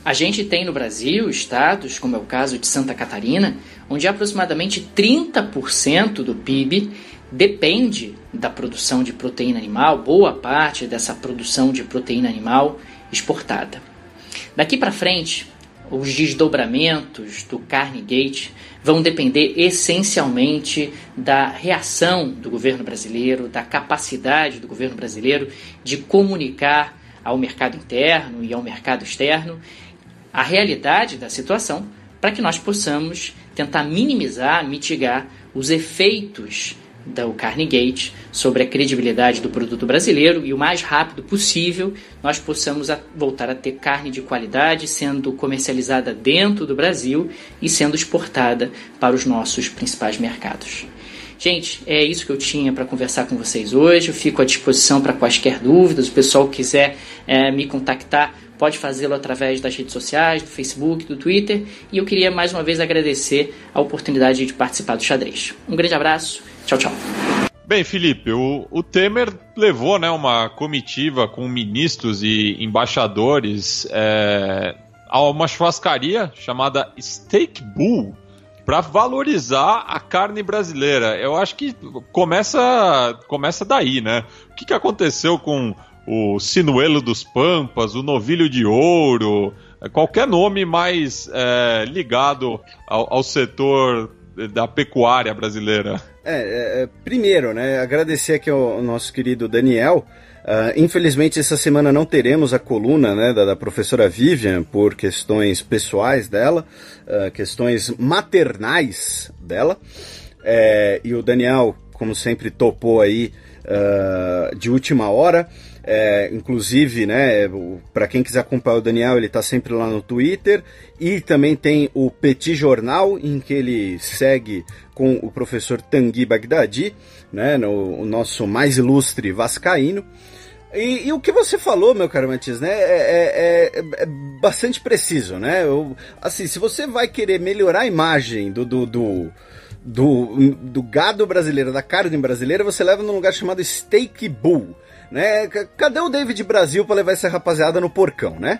A gente tem no Brasil estados, como é o caso de Santa Catarina, onde aproximadamente 30% do PIB depende da produção de proteína animal, boa parte dessa produção de proteína animal exportada. Daqui para frente, os desdobramentos do Carnegate vão depender essencialmente da reação do governo brasileiro, da capacidade do governo brasileiro de comunicar ao mercado interno e ao mercado externo a realidade da situação para que nós possamos tentar minimizar, mitigar os efeitos do Carnegate sobre a credibilidade do produto brasileiro e o mais rápido possível nós possamos voltar a ter carne de qualidade sendo comercializada dentro do Brasil e sendo exportada para os nossos principais mercados. Gente, é isso que eu tinha para conversar com vocês hoje. Eu fico à disposição para quaisquer dúvidas. O pessoal que quiser me contactar pode fazê-lo através das redes sociais, do Facebook, do Twitter. E eu queria mais uma vez agradecer a oportunidade de participar do Xadrez. Um grande abraço. Tchau, tchau. Bem, Felipe, o Temer levou, né, uma comitiva com ministros e embaixadores a uma churrascaria chamada Steak Bull para valorizar a carne brasileira. Eu acho que começa daí, né? O que aconteceu com o Sinuelo dos Pampas, o Novilho de Ouro, qualquer nome mais ligado ao setor da pecuária brasileira? Primeiro, né, agradecer aqui ao nosso querido Daniel. Infelizmente essa semana não teremos a coluna, né, da professora Vivian por questões pessoais dela, questões maternais dela, e o Daniel, como sempre, topou aí de última hora. Inclusive, né, para quem quiser acompanhar o Daniel, ele está sempre lá no Twitter, e também tem o Petit Jornal, em que ele segue com o professor Tanguy Bagdadi, né, o nosso mais ilustre vascaíno. E o que você falou, meu caro Matias, né, é bastante preciso, né? Assim, se você vai querer melhorar a imagem do gado brasileiro, da carne brasileira, você leva num lugar chamado Steak Bull, né? Cadê o David Brasil para levar essa rapaziada no porcão, né?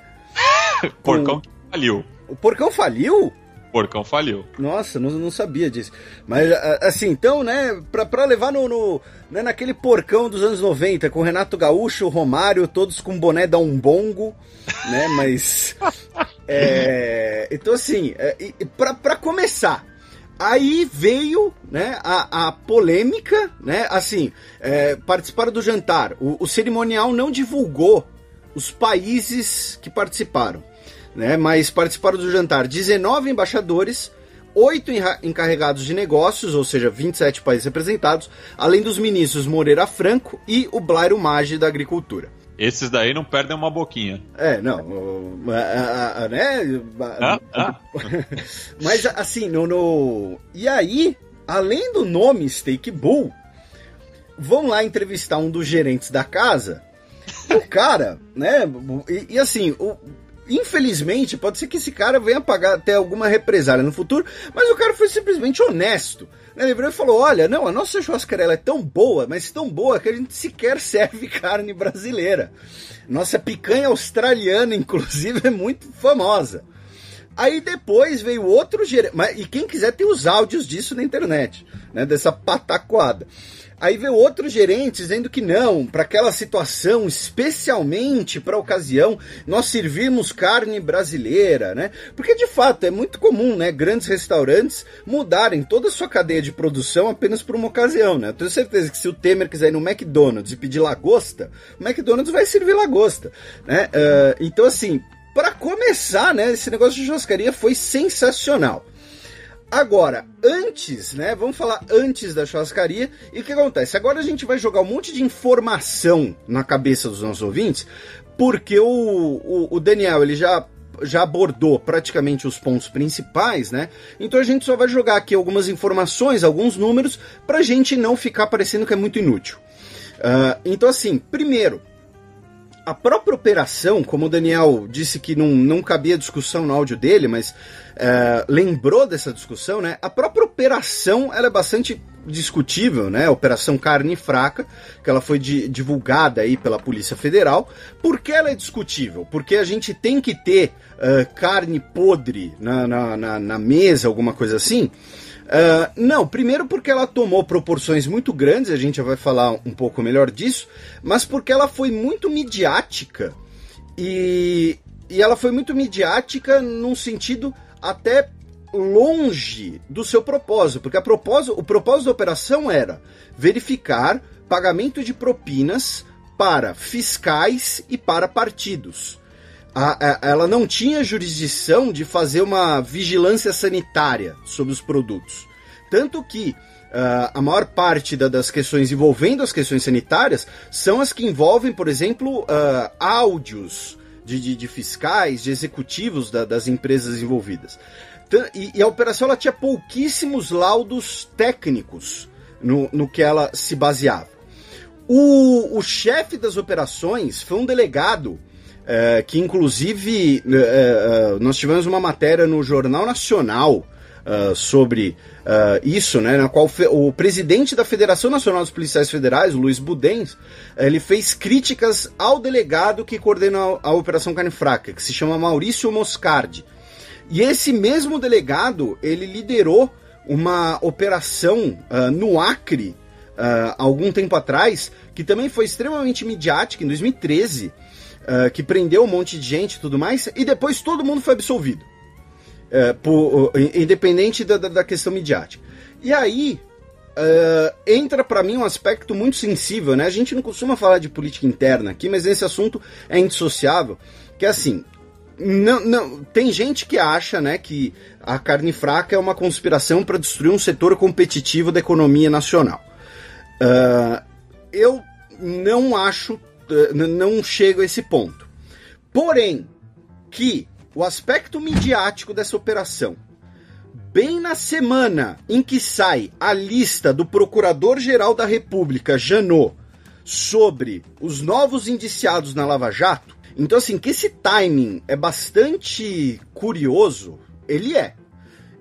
Porcão faliu. O porcão faliu? Porcão faliu. Nossa, não sabia disso. Mas, assim, então, né, pra levar né, naquele porcão dos anos 90, com Renato Gaúcho, Romário, todos com boné da Umbongo, né, mas... então, assim, pra começar, aí veio, né, a polêmica, né, assim, participaram do jantar. O cerimonial não divulgou os países que participaram, né, mas participaram do jantar 19 embaixadores, 8 encarregados de negócios, ou seja, 27 países representados, além dos ministros Moreira Franco e o Blairo Maggi da Agricultura. Esses daí não perdem uma boquinha. Não, né? Mas assim, e aí, além do nome Steak Bull, vão lá entrevistar um dos gerentes da casa, o cara, né? E assim, infelizmente, pode ser que esse cara venha pagar até alguma represália no futuro, mas o cara foi simplesmente honesto. Ele virou e falou, olha, não, a nossa churrascaria é tão boa, mas tão boa que a gente sequer serve carne brasileira. Nossa picanha australiana, inclusive, é muito famosa. Aí depois veio outro gerente, e quem quiser tem os áudios disso na internet, né, dessa pataquada. Aí veio outro gerente dizendo que não, para aquela situação, especialmente para a ocasião, nós servimos carne brasileira, né? Porque de fato é muito comum, né, grandes restaurantes mudarem toda a sua cadeia de produção apenas por uma ocasião, né? Eu tenho certeza que se o Temer quiser ir no McDonald's e pedir lagosta, o McDonald's vai servir lagosta, né? Então assim, para começar, né, esse negócio de churrascaria foi sensacional. Agora, antes, né, vamos falar antes da churrascaria, e o que acontece? Agora a gente vai jogar um monte de informação na cabeça dos nossos ouvintes, porque o Daniel, ele já abordou praticamente os pontos principais, né, então a gente só vai jogar aqui algumas informações, alguns números, pra gente não ficar parecendo que é muito inútil. Então assim, primeiro, a própria operação, como o Daniel disse que não cabia discussão no áudio dele, mas lembrou dessa discussão, né? A própria operação ela é bastante discutível, né? A Operação Carne Fraca, que ela foi divulgada aí pela Polícia Federal. Por que ela é discutível? Porque a gente tem que ter carne podre na mesa, alguma coisa assim? Não, primeiro porque ela tomou proporções muito grandes, a gente já vai falar um pouco melhor disso, mas porque ela foi muito midiática, e ela foi muito midiática num sentido até longe do seu propósito, porque o propósito da operação era verificar pagamento de propinas para fiscais e para partidos. Ela não tinha jurisdição de fazer uma vigilância sanitária sobre os produtos. Tanto que a maior parte das questões envolvendo as questões sanitárias são as que envolvem, por exemplo, áudios de fiscais, de executivos das empresas envolvidas. E a operação ela tinha pouquíssimos laudos técnicos no que ela se baseava. O chefe das operações foi um delegado que inclusive nós tivemos uma matéria no Jornal Nacional sobre isso, né, na qual o presidente da Federação Nacional dos Policiais Federais, Luiz Budens, ele fez críticas ao delegado que coordena a Operação Carne Fraca, que se chama Maurício Moscardi. E esse mesmo delegado, ele liderou uma operação no Acre, algum tempo atrás, que também foi extremamente midiática, em 2013, que prendeu um monte de gente e tudo mais, e depois todo mundo foi absolvido, independente da questão midiática. E aí entra para mim um aspecto muito sensível, né? A gente não costuma falar de política interna aqui, mas esse assunto é indissociável, que é assim, tem gente que acha, né, que a carne fraca é uma conspiração para destruir um setor competitivo da economia nacional. Eu não acho, não chego a esse ponto. Porém, que o aspecto midiático dessa operação, bem na semana em que sai a lista do Procurador-Geral da República, Janot, sobre os novos indiciados na Lava Jato, então assim, que esse timing é bastante curioso, ele é.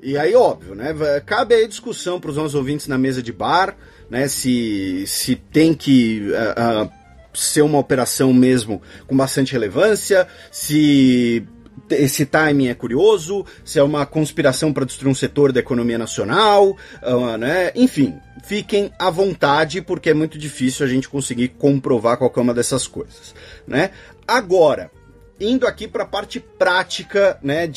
E aí, óbvio, né, cabe aí discussão para os nossos ouvintes na mesa de bar, né, se tem que ser uma operação mesmo com bastante relevância, se esse timing é curioso, se é uma conspiração para destruir um setor da economia nacional, né? Enfim, fiquem à vontade, porque é muito difícil a gente conseguir comprovar qualquer uma dessas coisas, né? Agora, indo aqui para a parte prática, né,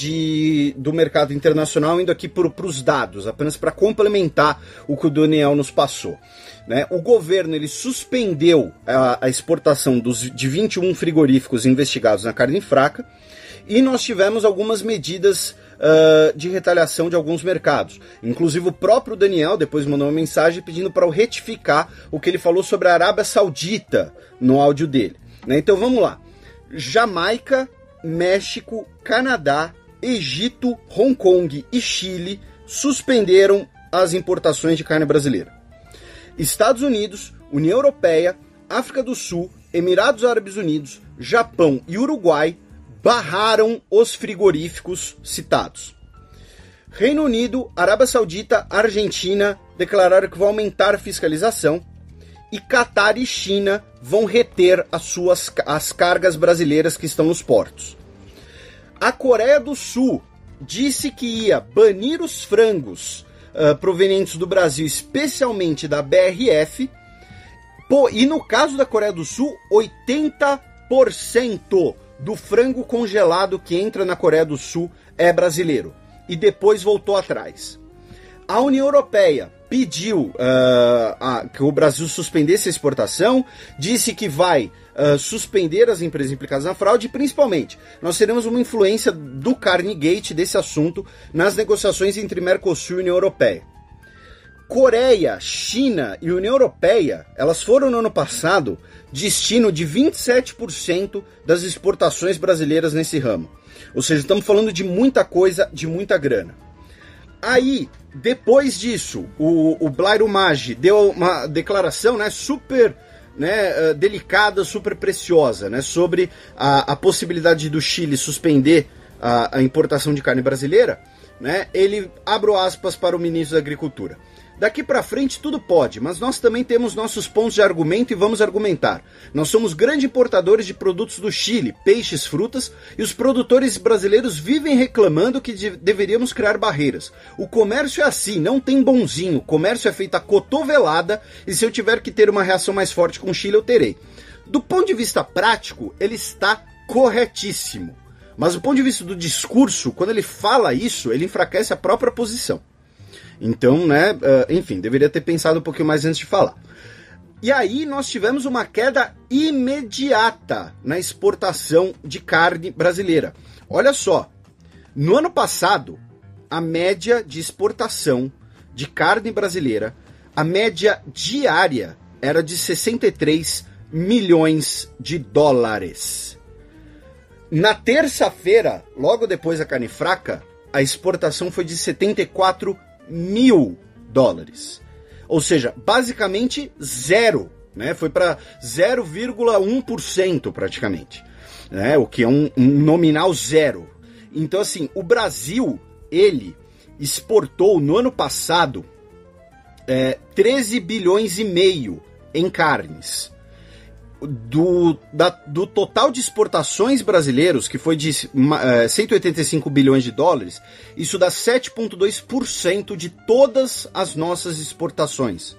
do mercado internacional, indo aqui para os dados, apenas para complementar o que o Daniel nos passou. Né? O governo ele suspendeu a exportação de 21 frigoríficos investigados na carne fraca, e nós tivemos algumas medidas de retaliação de alguns mercados. Inclusive o próprio Daniel depois mandou uma mensagem pedindo para eu retificar o que ele falou sobre a Arábia Saudita no áudio dele. Né? Então vamos lá. Jamaica, México, Canadá, Egito, Hong Kong e Chile suspenderam as importações de carne brasileira. Estados Unidos, União Europeia, África do Sul, Emirados Árabes Unidos, Japão e Uruguai barraram os frigoríficos citados. Reino Unido, Arábia Saudita, Argentina declararam que vão aumentar a fiscalização e Catar e China vão reter as cargas brasileiras que estão nos portos. A Coreia do Sul disse que ia banir os frangos provenientes do Brasil, especialmente da BRF, e no caso da Coreia do Sul, 80% do frango congelado que entra na Coreia do Sul é brasileiro. E depois voltou atrás. A União Europeia pediu que o Brasil suspendesse a exportação, disse que vai suspender as empresas implicadas na fraude e, principalmente, nós teremos uma influência do Carnegate, desse assunto, nas negociações entre Mercosul e União Europeia. Coreia, China e União Europeia, elas foram no ano passado destino de 27% das exportações brasileiras nesse ramo. Ou seja, estamos falando de muita coisa, de muita grana. Aí, depois disso, o Blair Umage deu uma declaração, né, super delicada, super preciosa, né, sobre a possibilidade do Chile suspender a importação de carne brasileira. Né, ele, abro aspas para o ministro da Agricultura. Daqui para frente tudo pode, mas nós também temos nossos pontos de argumento e vamos argumentar. Nós somos grandes importadores de produtos do Chile, peixes, frutas, e os produtores brasileiros vivem reclamando que deveríamos criar barreiras. O comércio é assim, não tem bonzinho, o comércio é feito a cotovelada, e se eu tiver que ter uma reação mais forte com o Chile, eu terei. Do ponto de vista prático, ele está corretíssimo. Mas do ponto de vista do discurso, quando ele fala isso, ele enfraquece a própria posição. Então, né, enfim, deveria ter pensado um pouquinho mais antes de falar. E aí nós tivemos uma queda imediata na exportação de carne brasileira. Olha só, no ano passado, a média de exportação de carne brasileira, a média diária era de 63 milhões de dólares. Na terça-feira, logo depois da carne fraca, a exportação foi de 74 mil dólares. Ou seja, basicamente zero, né? Foi para 0,1% praticamente, né? O que é um nominal zero. Então, assim, o Brasil, ele exportou no ano passado 13 bilhões e meio em carnes. Do total de exportações brasileiros, que foi de 185 bilhões de dólares, isso dá 7,2% de todas as nossas exportações.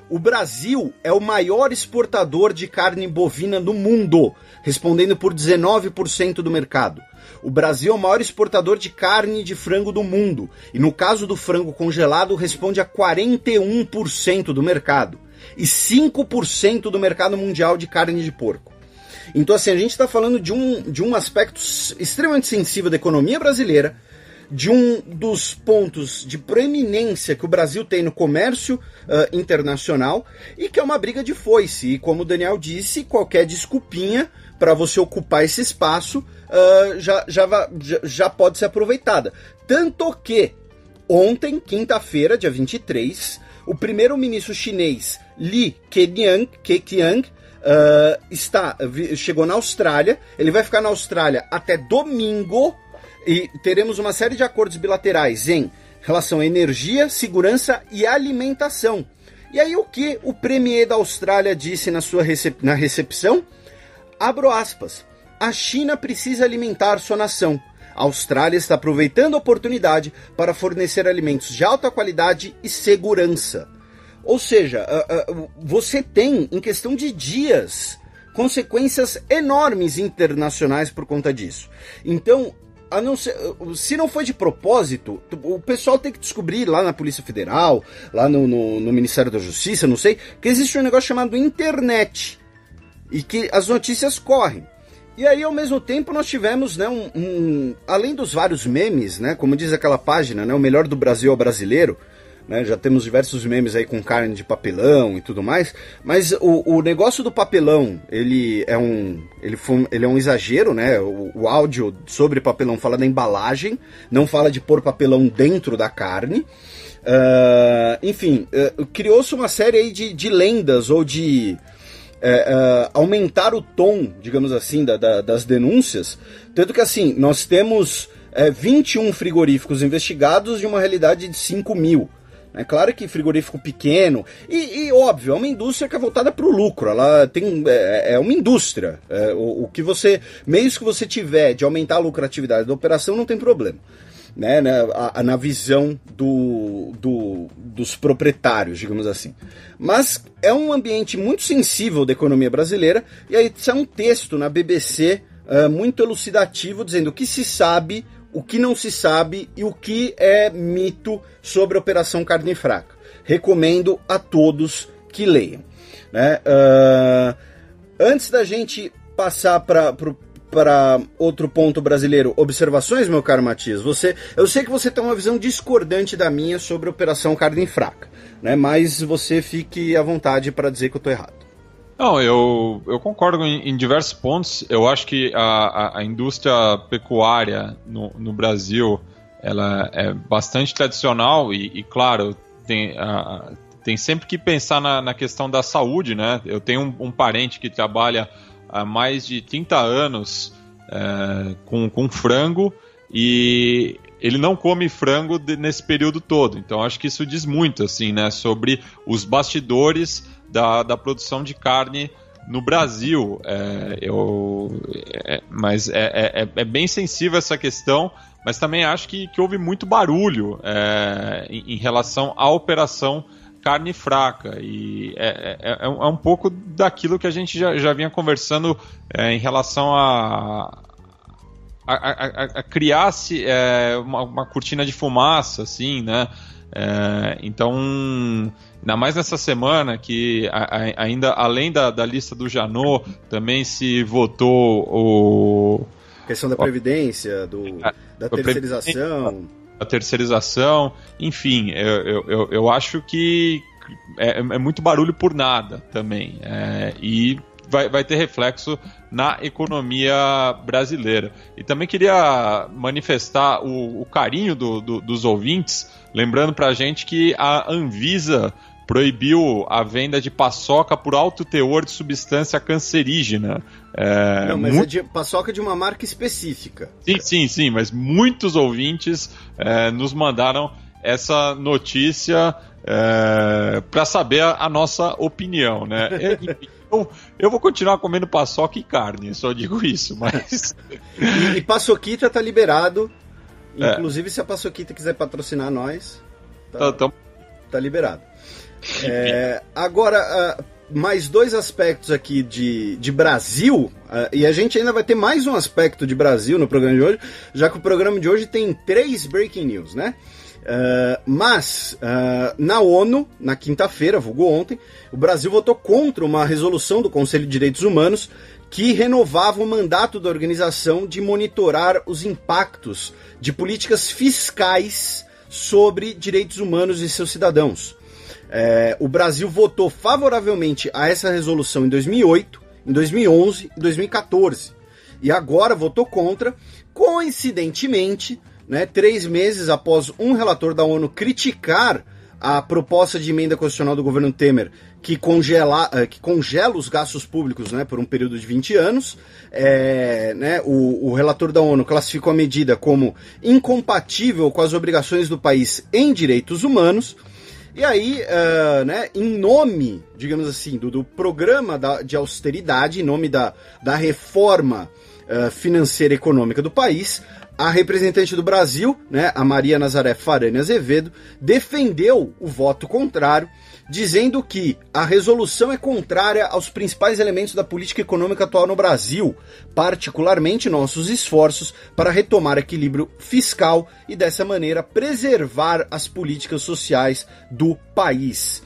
O Brasil é o maior exportador de carne bovina no mundo, respondendo por 19% do mercado. O Brasil é o maior exportador de carne de frango do mundo, e no caso do frango congelado, responde a 41% do mercado. E 5% do mercado mundial de carne de porco. Então, assim, a gente está falando de um aspecto extremamente sensível da economia brasileira, de um dos pontos de proeminência que o Brasil tem no comércio internacional, e que é uma briga de foice. E como o Daniel disse, qualquer desculpinha para você ocupar esse espaço já pode ser aproveitada. Tanto que ontem, quinta-feira, dia 23, o primeiro-ministro chinês Li Keqiang chegou na Austrália. Ele vai ficar na Austrália até domingo e teremos uma série de acordos bilaterais em relação à energia, segurança e alimentação. E aí o que o premier da Austrália disse na recepção? Abro aspas. A China precisa alimentar sua nação. A Austrália está aproveitando a oportunidade para fornecer alimentos de alta qualidade e segurança. Ou seja, você tem, em questão de dias, consequências enormes internacionais por conta disso. Então, se não foi de propósito, o pessoal tem que descobrir lá na Polícia Federal, lá no Ministério da Justiça, não sei, que existe um negócio chamado internet e que as notícias correm. E aí, ao mesmo tempo, nós tivemos, né, além dos vários memes, né, como diz aquela página, né, o melhor do Brasil é o brasileiro, né, já temos diversos memes aí com carne de papelão e tudo mais, mas o negócio do papelão, ele é um exagero, né, o áudio sobre papelão fala da embalagem, não fala de pôr papelão dentro da carne. Enfim, criou-se uma série aí de lendas ou de aumentar o tom, digamos assim, das denúncias, tanto que assim, nós temos 21 frigoríficos investigados de uma realidade de 5 mil. É claro que frigorífico pequeno, e óbvio, é uma indústria que é voltada para o lucro, ela tem, é uma indústria, o que você, meios que você tiver de aumentar a lucratividade da operação não tem problema, né, na visão dos proprietários, digamos assim. Mas é um ambiente muito sensível da economia brasileira, e aí sai um texto na BBC muito elucidativo dizendo o que se sabe, o que não se sabe e o que é mito sobre a Operação Carne Fraca. Recomendo a todos que leiam. Né? Antes da gente passar para outro ponto brasileiro, observações, meu caro Matias? Eu sei que você tem uma visão discordante da minha sobre a Operação Carne Fraca, né? Mas você fique à vontade para dizer que eu estou errado. Não, eu concordo em diversos pontos. Eu acho que a indústria pecuária no Brasil, ela é bastante tradicional e claro, tem sempre que pensar na questão da saúde, né? Eu tenho um parente que trabalha há mais de 30 anos com frango e ele não come frango nesse período todo. Então acho que isso diz muito assim, né, sobre os bastidores da produção de carne no Brasil. Mas é bem sensível essa questão, mas também acho que houve muito barulho em relação à Operação Carne Fraca, e é um pouco daquilo que a gente já vinha conversando em relação a criar-se uma cortina de fumaça, assim, né? Então, ainda mais nessa semana que ainda além da lista do Janot, também se votou a questão da Previdência, da terceirização. A terceirização, enfim, eu acho que é muito barulho por nada também, e vai ter reflexo na economia brasileira. E também queria manifestar o carinho dos ouvintes, lembrando pra gente que a Anvisa proibiu a venda de paçoca por alto teor de substância cancerígena. Não, mas é de paçoca de uma marca específica. Sim, mas muitos ouvintes nos mandaram essa notícia para saber a nossa opinião, né? Eu vou continuar comendo paçoca e carne, só digo isso, mas... e paçoquita tá liberado, inclusive se a paçoquita quiser patrocinar nós, tá liberado. Agora, mais dois aspectos aqui de Brasil, e a gente ainda vai ter mais um aspecto de Brasil no programa de hoje, já que o programa de hoje tem 3 breaking news, né? Mas na ONU, na quinta-feira, vulgo ontem, o Brasil votou contra uma resolução do Conselho de Direitos Humanos que renovava o mandato da organização de monitorar os impactos de políticas fiscais sobre direitos humanos e seus cidadãos. O Brasil votou favoravelmente a essa resolução em 2008, em 2011 e 2014. E agora votou contra, coincidentemente, né, 3 meses após um relator da ONU criticar a proposta de emenda constitucional do governo Temer que congela os gastos públicos, né, por um período de 20 anos. Né, o relator da ONU classificou a medida como incompatível com as obrigações do país em direitos humanos. E aí, né, em nome, digamos assim, do programa de austeridade, em nome da reforma financeira e econômica do país, a representante do Brasil, né, a Maria Nazaré Farane Azevedo, defendeu o voto contrário, dizendo que a resolução é contrária aos principais elementos da política econômica atual no Brasil, particularmente nossos esforços para retomar equilíbrio fiscal e, dessa maneira, preservar as políticas sociais do país.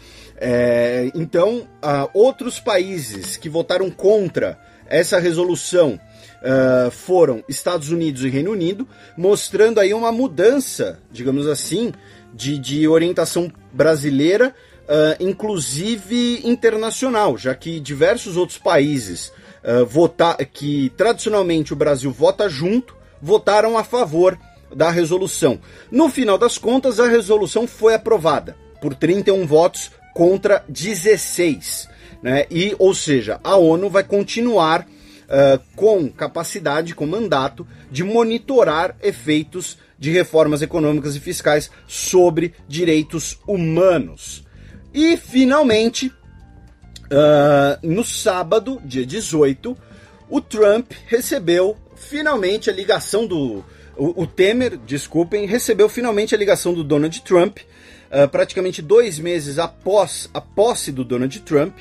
Então, outros países que votaram contra essa resolução foram Estados Unidos e Reino Unido, mostrando aí uma mudança, digamos assim, de orientação brasileira, inclusive internacional, já que diversos outros países que tradicionalmente o Brasil vota junto, votaram a favor da resolução. No final das contas, a resolução foi aprovada por 31 votos contra 16. né? Ou seja, a ONU vai continuar com capacidade, com mandato de monitorar efeitos de reformas econômicas e fiscais sobre direitos humanos. E, finalmente, no sábado, dia 18, o Trump recebeu finalmente a ligação do... O Temer, desculpem, recebeu finalmente a ligação do Donald Trump, praticamente 2 meses após a posse do Donald Trump.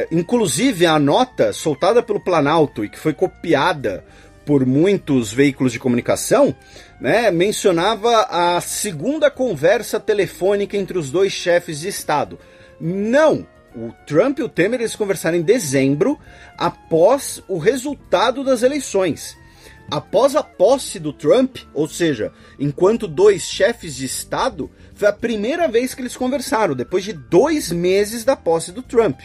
Inclusive a nota soltada pelo Planalto e que foi copiada por muitos veículos de comunicação, né, mencionava a segunda conversa telefônica entre os dois chefes de Estado. Não! O Trump e o Temer eles conversaram em dezembro, após o resultado das eleições. Após a posse do Trump, ou seja, enquanto 2 chefes de Estado, foi a primeira vez que eles conversaram, depois de 2 meses da posse do Trump.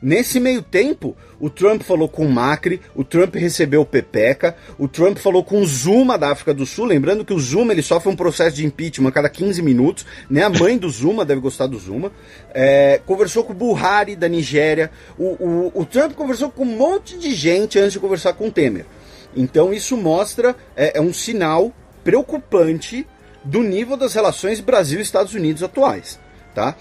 Nesse meio tempo, o Trump falou com o Macri, o Trump recebeu o Pepeca, o Trump falou com o Zuma da África do Sul, lembrando que o Zuma ele sofre um processo de impeachment a cada 15 minutos, né? A mãe do Zuma deve gostar do Zuma. Conversou com o Buhari da Nigéria, o Trump conversou com um monte de gente antes de conversar com o Temer. Então isso mostra, um sinal preocupante do nível das relações Brasil e Estados Unidos atuais. Tá?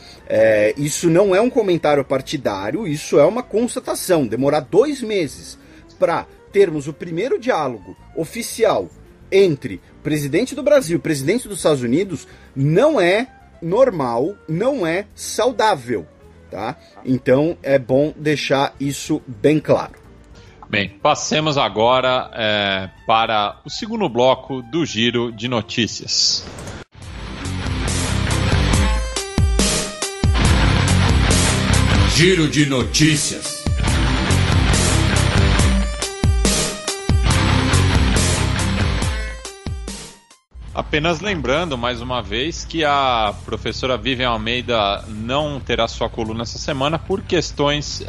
Isso não é um comentário partidário, isso é uma constatação. Demorar 2 meses para termos o primeiro diálogo oficial entre o presidente do Brasil e o presidente dos Estados Unidos não é normal, não é saudável. Tá? Então é bom deixar isso bem claro. Bem, passemos agora para o segundo bloco do Giro de Notícias. Giro de Notícias. Apenas lembrando, mais uma vez, que a professora Vivian Almeida não terá sua coluna essa semana por questões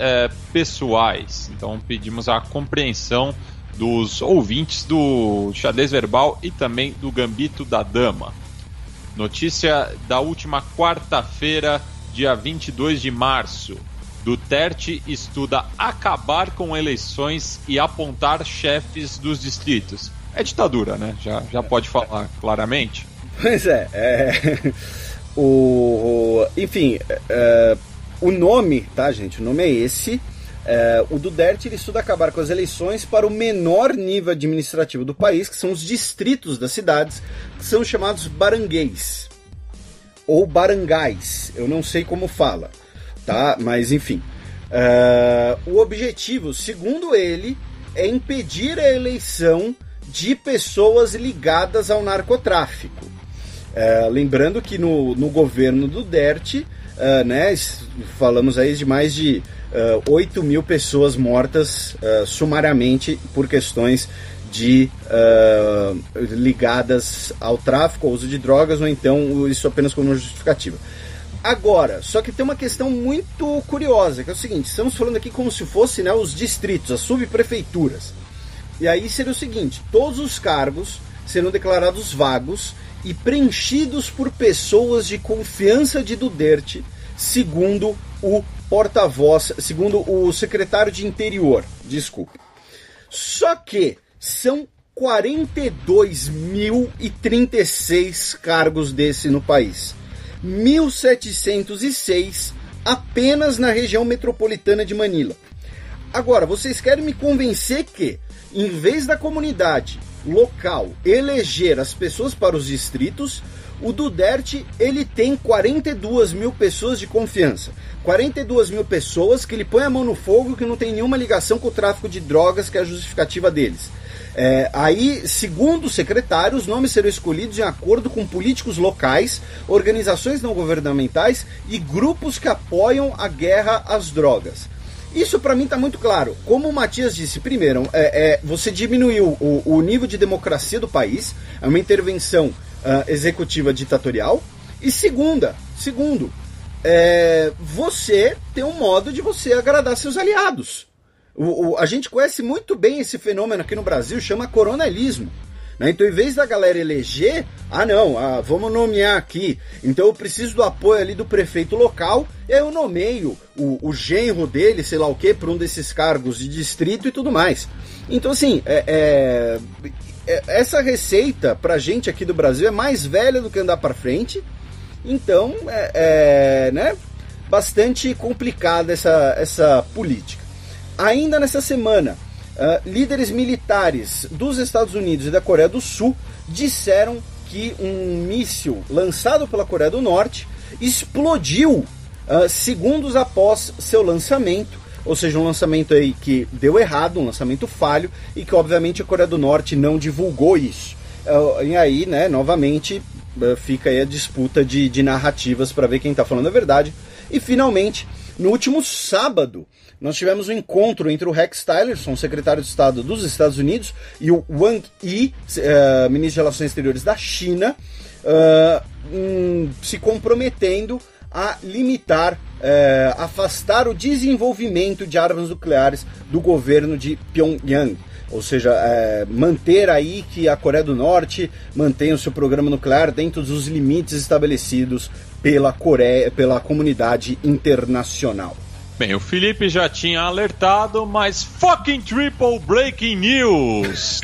pessoais. Então pedimos a compreensão dos ouvintes do Xadrez Verbal e também do Gambito da Dama. Notícia da última quarta-feira, dia 22 de março. Duterte estuda acabar com eleições e apontar chefes dos distritos. É ditadura, né? Já pode falar claramente. Pois enfim, o nome, tá, gente? O nome é esse. O Duterte ele estuda acabar com as eleições para o menor nível administrativo do país, que são os distritos das cidades, que são chamados baranguês. Ou barangais, eu não sei como fala, tá? Mas enfim. O objetivo, segundo ele, é impedir a eleição de pessoas ligadas ao narcotráfico. Lembrando que no governo do Duterte, né, falamos aí de mais de 8 mil pessoas mortas sumariamente por questões ligadas ao tráfico, ao uso de drogas, ou então isso apenas como justificativa. Agora, só que tem uma questão muito curiosa, que é o seguinte: estamos falando aqui como se fosse, né, os distritos, as subprefeituras. E aí seria o seguinte: todos os cargos serão declarados vagos e preenchidos por pessoas de confiança de Duterte, segundo o porta-voz, segundo o secretário de Interior, desculpa. Só que são 42.036 cargos desse no país. 1.706 apenas na região metropolitana de Manila. Agora, vocês querem me convencer que, em vez da comunidade local eleger as pessoas para os distritos, o Duterte ele tem 42 mil pessoas de confiança. 42 mil pessoas que ele põe a mão no fogo, que não tem nenhuma ligação com o tráfico de drogas, que é a justificativa deles. Aí, segundo o secretário, os nomes serão escolhidos em acordo com políticos locais, organizações não governamentais e grupos que apoiam a guerra às drogas. Isso para mim está muito claro. Como o Matias disse, primeiro, você diminuiu o nível de democracia do país, é uma intervenção executiva ditatorial. E segundo, você tem um modo de você agradar seus aliados. A gente conhece muito bem esse fenômeno aqui no Brasil, chama coronelismo. né? Então, em vez da galera eleger, vamos nomear aqui, então eu preciso do apoio ali do prefeito local, e aí eu nomeio o genro dele, sei lá o que, para um desses cargos de distrito e tudo mais. Então, assim, essa receita pra gente aqui do Brasil é mais velha do que andar pra frente, então né, bastante complicada essa política. Ainda nessa semana, líderes militares dos Estados Unidos e da Coreia do Sul disseram que um míssil lançado pela Coreia do Norte explodiu segundos após seu lançamento, ou seja, um lançamento aí que deu errado, um lançamento falho, e que obviamente a Coreia do Norte não divulgou isso. E aí, né, novamente, fica aí a disputa de narrativas para ver quem está falando a verdade. E finalmente, no último sábado, nós tivemos um encontro entre o Rex Tillerson, secretário de Estado dos Estados Unidos, e o Wang Yi, ministro de Relações Exteriores da China, se comprometendo a limitar, afastar o desenvolvimento de armas nucleares do governo de Pyongyang. Ou seja, manter aí que a Coreia do Norte mantenha o seu programa nuclear dentro dos limites estabelecidos pela comunidade internacional. Bem, o Felipe já tinha alertado, mas fucking triple breaking news!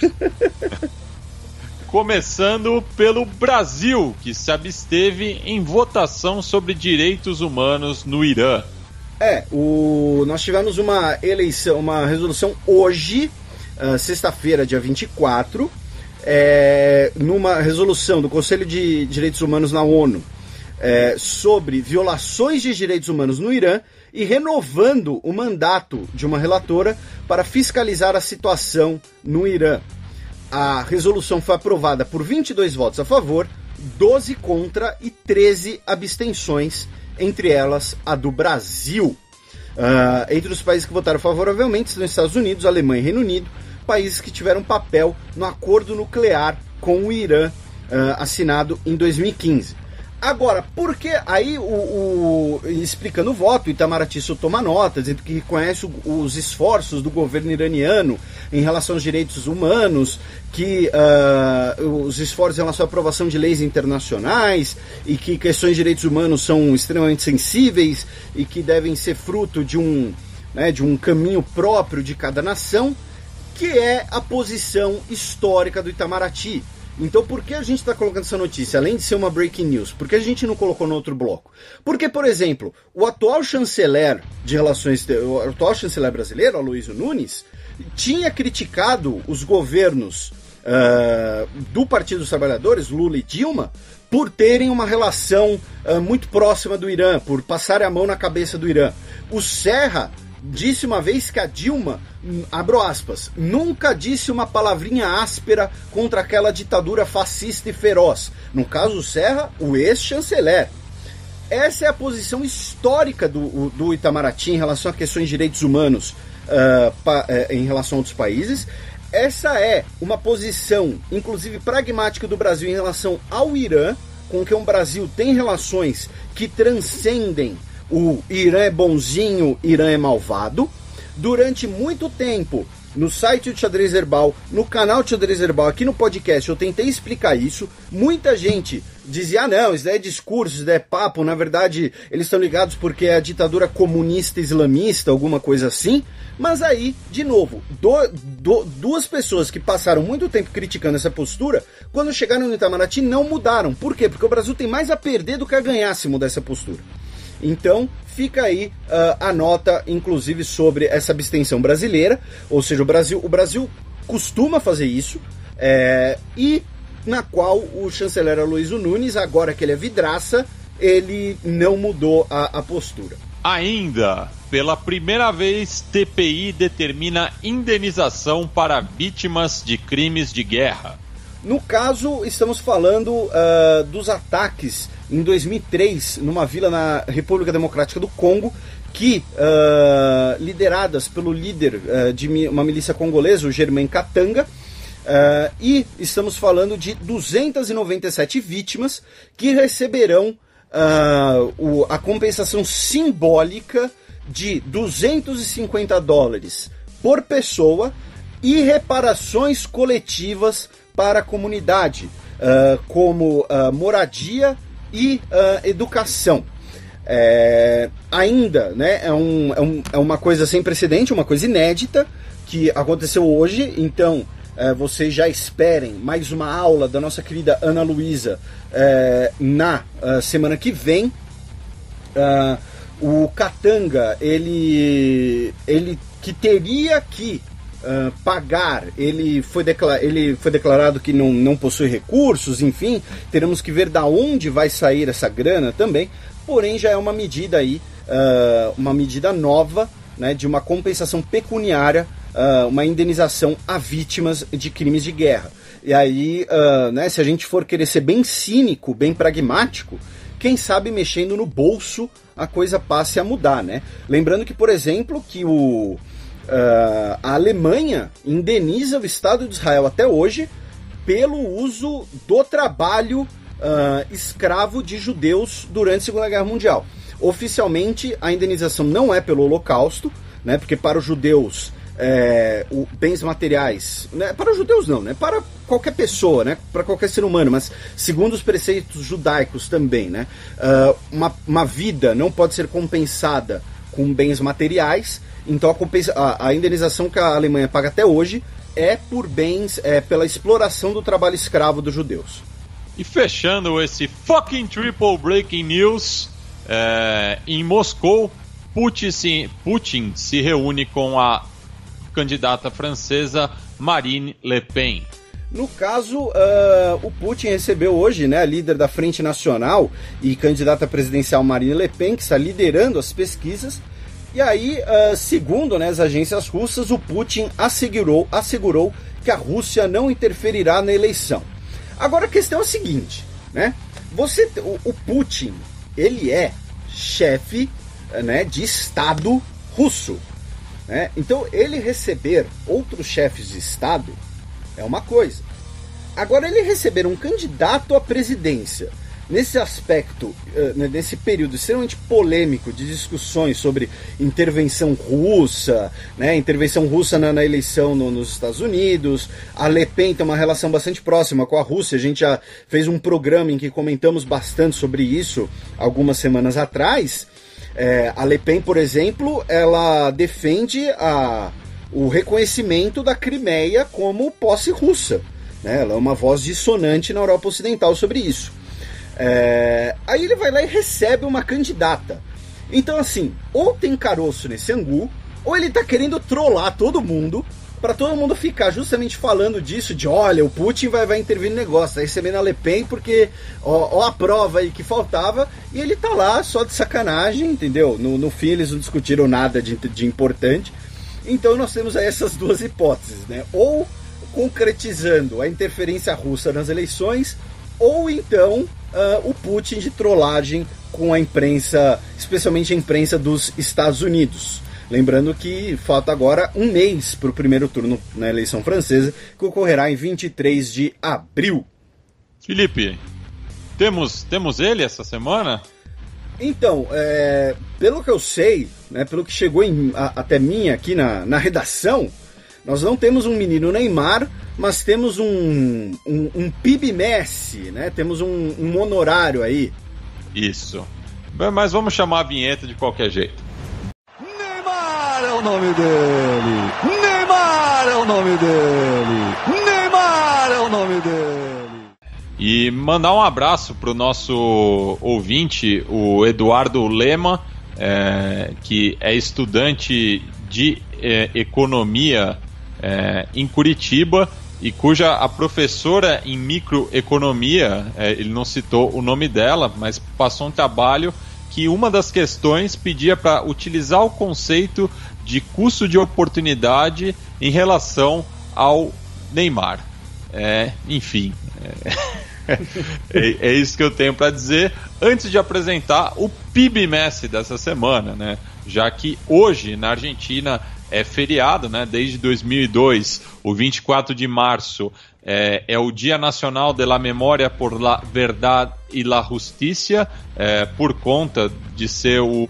Começando pelo Brasil, que se absteve em votação sobre direitos humanos no Irã. Nós tivemos uma eleição, uma resolução hoje, sexta-feira, dia 24, numa resolução do Conselho de Direitos Humanos na ONU, sobre violações de direitos humanos no Irã e renovando o mandato de uma relatora para fiscalizar a situação no Irã. A resolução foi aprovada por 22 votos a favor, 12 contra e 13 abstenções, entre elas a do Brasil. Entre os países que votaram favoravelmente estão os Estados Unidos, Alemanha e Reino Unido, países que tiveram papel no acordo nuclear com o Irã, assinado em 2015. Agora, por que aí, explicando o voto, o Itamaraty soltou uma nota dizendo que reconhece os esforços do governo iraniano em relação aos direitos humanos, que os esforços em relação à aprovação de leis internacionais e que questões de direitos humanos são extremamente sensíveis e que devem ser fruto de um caminho próprio de cada nação, que é a posição histórica do Itamaraty. Então, por que a gente está colocando essa notícia? Além de ser uma breaking news, por que a gente não colocou no outro bloco? Porque, por exemplo, o atual chanceler brasileiro, Aloysio Nunes, tinha criticado os governos do Partido dos Trabalhadores, Lula e Dilma, por terem uma relação muito próxima do Irã, por passarem a mão na cabeça do Irã. O Serra disse uma vez que a Dilma, abro aspas, nunca disse uma palavrinha áspera contra aquela ditadura fascista e feroz. No caso Serra, o ex-chanceler. Essa é a posição histórica do Itamaraty em relação a questões de direitos humanos em relação a outros países. Essa é uma posição, inclusive pragmática, do Brasil em relação ao Irã, com que o Brasil tem relações que transcendem o Irã é bonzinho, Irã é malvado. Durante muito tempo, no site do Xadrez Herbal, no canal do Xadrez Herbal, aqui no podcast, eu tentei explicar isso. Muita gente dizia, não, isso daí é discurso, isso daí é papo, na verdade eles estão ligados porque é a ditadura comunista islamista, alguma coisa assim. Mas aí, de novo, duas pessoas que passaram muito tempo criticando essa postura, quando chegaram no Itamaraty não mudaram. Por quê? Porque o Brasil tem mais a perder do que a ganhar se mudar essa postura. Então, fica aí a nota, inclusive, sobre essa abstenção brasileira, ou seja, o Brasil costuma fazer isso, e na qual o chanceler Aloysio Nunes, agora que ele é vidraça, ele não mudou a postura. Ainda, pela primeira vez, TPI determina indenização para vítimas de crimes de guerra. No caso, estamos falando dos ataques em 2003, numa vila na República Democrática do Congo, que, lideradas pelo líder de uma milícia congolesa, o Germain Katanga, e estamos falando de 297 vítimas que receberão a compensação simbólica de $250 por pessoa e reparações coletivas para a comunidade, como moradia e educação. Ainda, né, é uma coisa sem precedente, uma coisa inédita que aconteceu hoje. Então vocês já esperem mais uma aula da nossa querida Ana Luísa na semana que vem. O Katanga, ele que teria que pagar, ele foi declarado que não possui recursos, enfim, teremos que ver da onde vai sair essa grana também, porém já é uma medida aí, uma medida nova, né, de uma compensação pecuniária, uma indenização a vítimas de crimes de guerra. E aí, né, se a gente for querer ser bem cínico, bem pragmático, quem sabe mexendo no bolso a coisa passe a mudar, né? Lembrando que, por exemplo, que a Alemanha indeniza o Estado de Israel até hoje pelo uso do trabalho escravo de judeus durante a Segunda Guerra Mundial. Oficialmente, a indenização não é pelo Holocausto, né? Porque para os judeus bens materiais, né, para os judeus não, né, para qualquer pessoa, né, para qualquer ser humano, mas segundo os preceitos judaicos também, né, uma vida não pode ser compensada com bens materiais. Então a indenização que a Alemanha paga até hoje é por bens, pela exploração do trabalho escravo dos judeus. E fechando esse fucking triple breaking news, em Moscou, Putin se reúne com a candidata francesa Marine Le Pen. No caso, o Putin recebeu hoje, né, a líder da Frente Nacional e candidata presidencial Marine Le Pen, que está liderando as pesquisas. E aí, segundo, né, as agências russas, o Putin assegurou que a Rússia não interferirá na eleição. Agora a questão é a seguinte, né? O Putin, ele é chefe, né, de Estado russo. Então ele receber outros chefes de Estado é uma coisa. Agora ele receber um candidato à presidência nesse aspecto, nesse período extremamente polêmico de discussões sobre intervenção russa, né, intervenção russa na eleição nos Estados Unidos. A Le Pen tem uma relação bastante próxima com a Rússia. A gente já fez um programa em que comentamos bastante sobre isso algumas semanas atrás. A Le Pen, por exemplo, ela defende o reconhecimento da Crimeia como posse russa, né? Ela é uma voz dissonante na Europa Ocidental sobre isso. Aí ele vai lá e recebe uma candidata. Então, assim, ou tem caroço nesse angu, ou ele tá querendo trollar todo mundo, para todo mundo ficar justamente falando disso, de olha, o Putin vai intervir no negócio, tá recebendo a Le Pen porque ó a prova aí que faltava, e ele tá lá só de sacanagem, entendeu? No fim eles não discutiram nada de importante. Então nós temos aí essas duas hipóteses, né? Ou concretizando a interferência russa nas eleições, ou então o Putin de trollagem com a imprensa, especialmente a imprensa dos Estados Unidos. Lembrando que falta agora um mês para o primeiro turno na eleição francesa, que ocorrerá em 23 de abril. Felipe, temos ele essa semana? Então, pelo que eu sei, né, pelo que chegou até mim aqui na redação, nós não temos um menino Neymar, mas temos um PIB Messi, né? Temos um honorário aí. Isso. Mas vamos chamar a vinheta de qualquer jeito. Neymar é o nome dele! Neymar é o nome dele! Neymar é o nome dele! E mandar um abraço para o nosso ouvinte, o Eduardo Lema, que é estudante de economia em Curitiba, e cuja a professora em microeconomia, ele não citou o nome dela, mas passou um trabalho que uma das questões pedia para utilizar o conceito de custo de oportunidade em relação ao Neymar. Enfim, é isso que eu tenho para dizer antes de apresentar o PIB Messi dessa semana, né? Já que hoje na Argentina é feriado, né? Desde 2002, o 24 de março é o Dia Nacional de la Memória por la Verdad y la Justicia, por conta de ser o